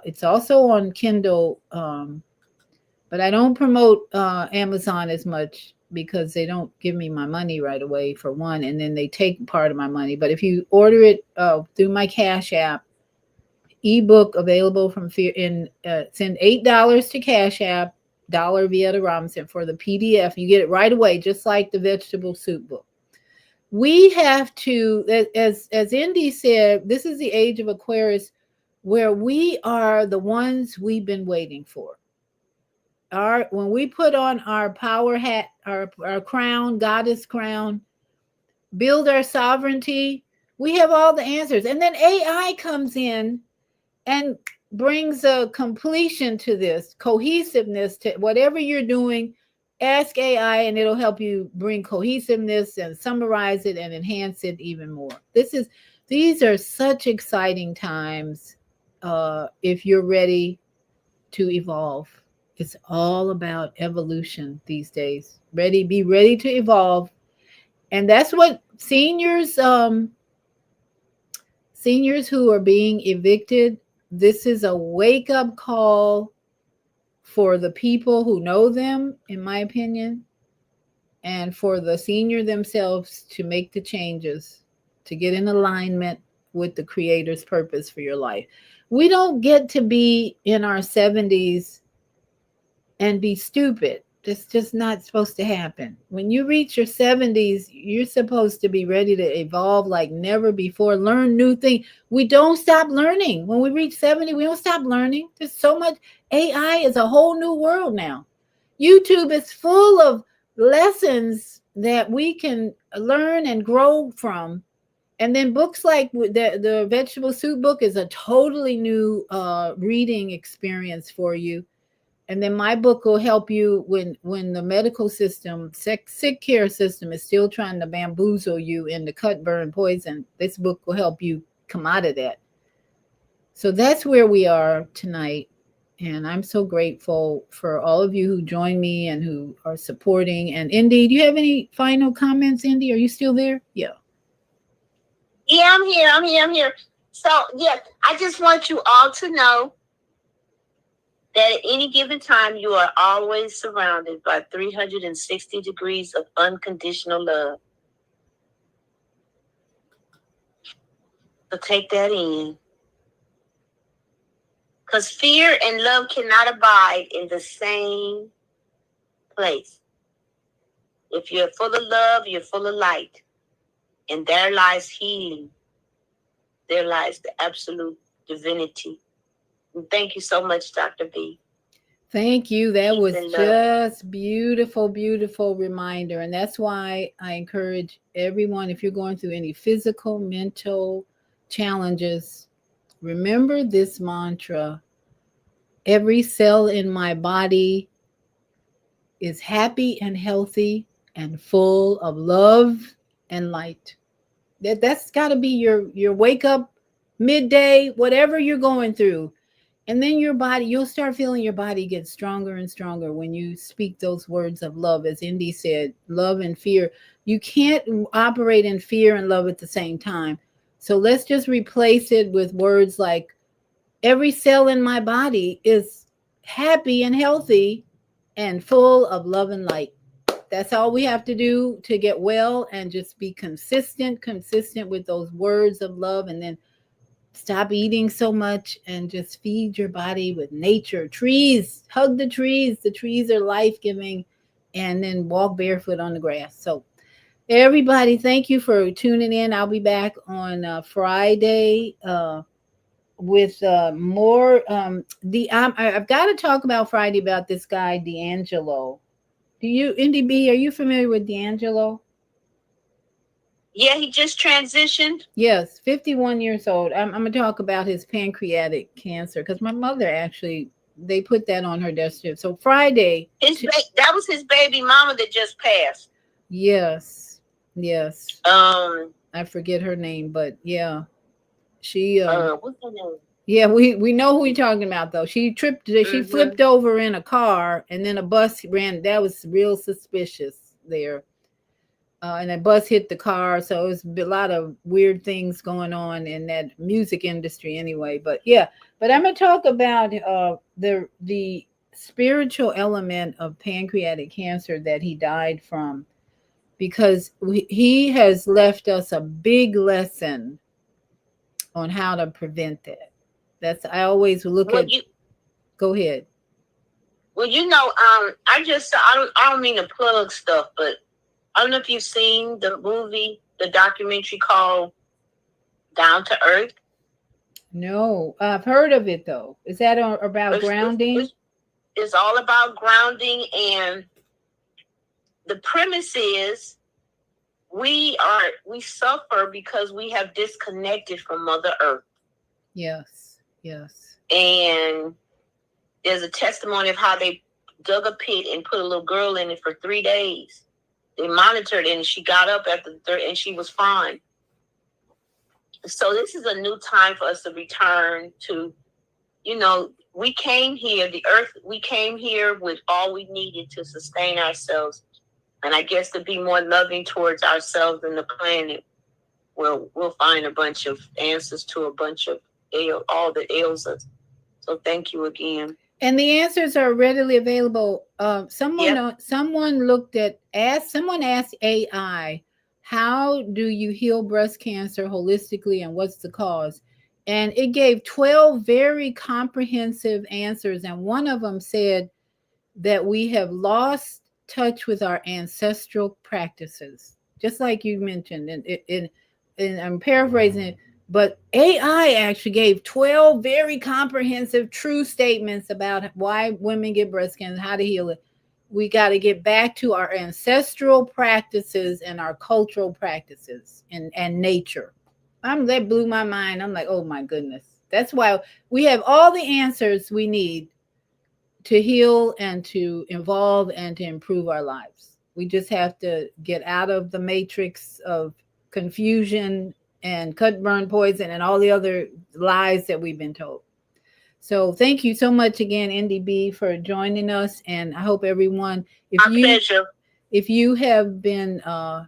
It's also on Kindle, but I don't promote Amazon as much because they don't give me my money right away, for one, and then they take part of my money. But if you order it through my Cash App, ebook available from Fear. Send $8 to Cash App, dollar Vieta Robinson for the PDF. You get it right away, just like the vegetable soup book. We have to, as Indy said, this is the age of Aquarius, where we are the ones we've been waiting for. When we put on our power hat, our crown, goddess crown, build our sovereignty, we have all the answers. And then AI comes in and brings a completion to this, cohesiveness to whatever you're doing. Ask AI and it'll help you bring cohesiveness and summarize it and enhance it even more. These are such exciting times if you're ready to evolve. It's all about evolution these days. Be ready to evolve. And that's what seniors who are being evicted, this is a wake-up call for the people who know them, in my opinion, and for the senior themselves to make the changes, to get in alignment with the Creator's purpose for your life. We don't get to be in our 70s and be stupid. It's just not supposed to happen. When you reach your 70s, you're supposed to be ready to evolve like never before, learn new things. We don't stop learning. When we reach 70, we don't stop learning. There's so much. AI is a whole new world now. YouTube is full of lessons that we can learn and grow from. And then books like the vegetable soup book is a totally new reading experience for you. And then my book will help you when the medical system, sick care system is still trying to bamboozle you into cut, burn, poison. This book will help you come out of that. So that's where we are tonight. And I'm so grateful for all of you who join me and who are supporting. And Indy, do you have any final comments, Indy? Are you still there? Yeah. Yeah, I'm here. So, yes, I just want you all to know that at any given time, you are always surrounded by 360 degrees of unconditional love. So take that in. Because fear and love cannot abide in the same place. If you're full of love, you're full of light. And there lies healing. There lies the absolute divinity. And thank you so much, Dr. B. Thank you. That was Peace and love. just beautiful, beautiful reminder. And that's why I encourage everyone, if you're going through any physical, mental challenges, remember this mantra. Every cell in my body is happy and healthy and full of love and light. That's got to be your wake up, midday, whatever you're going through. And then your body, you'll start feeling your body get stronger and stronger when you speak those words of love. As Indy said, love and fear. You can't operate in fear and love at the same time. So let's just replace it with words like, every cell in my body is happy and healthy and full of love and light. That's all we have to do to get well, and just be consistent with those words of love. And then stop eating so much and just feed your body with nature. Trees, hug the trees. The trees are life-giving. And then walk barefoot on the grass. So everybody, thank you for tuning in. I'll be back on Friday with more. I've got to talk about Friday about this guy, D'Angelo. Indy B, are you familiar with D'Angelo? Yeah, he just transitioned. Yes, 51 years old. I'm going to talk about his pancreatic cancer because my mother actually, they put that on her death certificate. So Friday. That was his baby mama that just passed. Yes. I forget her name, but yeah. She what's her name? Yeah, we know who we're talking about though. She flipped over in a car and then a bus ran. That was real suspicious there. And a bus hit the car, so it was a lot of weird things going on in that music industry anyway. But yeah, but I'm gonna talk about the spiritual element of pancreatic cancer that he died from, because he has left us a big lesson on how to prevent that. That's I always look Well, at. Go ahead. Well, I don't mean to plug stuff, but I don't know if you've seen the documentary called Down to Earth. No, I've heard of it though. Is that about grounding? It's all about grounding, and the premise is we suffer because we have disconnected from Mother Earth. Yes, yes. And there's a testimony of how they dug a pit and put a little girl in it for 3 days. They monitored it, and she got up after the third, and she was fine. So this is a new time for us to return to, we came here, the earth, we came here with all we needed to sustain ourselves. And I guess to be more loving towards ourselves and the planet, we'll find a bunch of answers to a bunch of all that ails us. So thank you again. And the answers are readily available. Someone asked AI, how do you heal breast cancer holistically and what's the cause? And it gave 12 very comprehensive answers. And one of them said that we have lost touch with our ancestral practices, just like you mentioned. And I'm paraphrasing it, but AI actually gave 12 very comprehensive, true statements about why women get breast cancer, how to heal it. We got to get back to our ancestral practices and our cultural practices and nature. That blew my mind. I'm like, oh my goodness. That's why we have all the answers we need to heal and to evolve and to improve our lives. We just have to get out of the matrix of confusion and cut, burn, poison, and all the other lies that we've been told. So thank you so much again, NDB, for joining us. And I hope everyone, if you have been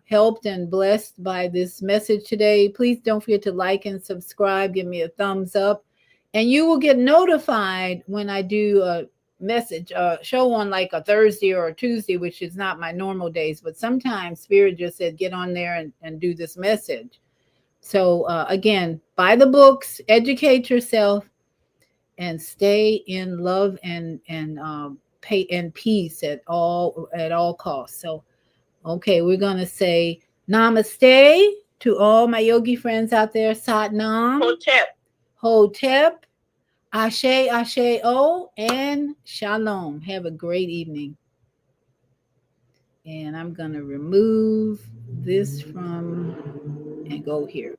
helped and blessed by this message today, please don't forget to like and subscribe. Give me a thumbs up. And you will get notified when I do a show on like a Thursday or a Tuesday, which is not my normal days. But sometimes Spirit just said, get on there and do this message. So again, buy the books, educate yourself, and stay in love and peace at all costs. So, okay, we're gonna say namaste to all my yogi friends out there. Sat Nam, Hotep, Ashe, Ashe O, and Shalom. Have a great evening. And I'm gonna remove this and go here.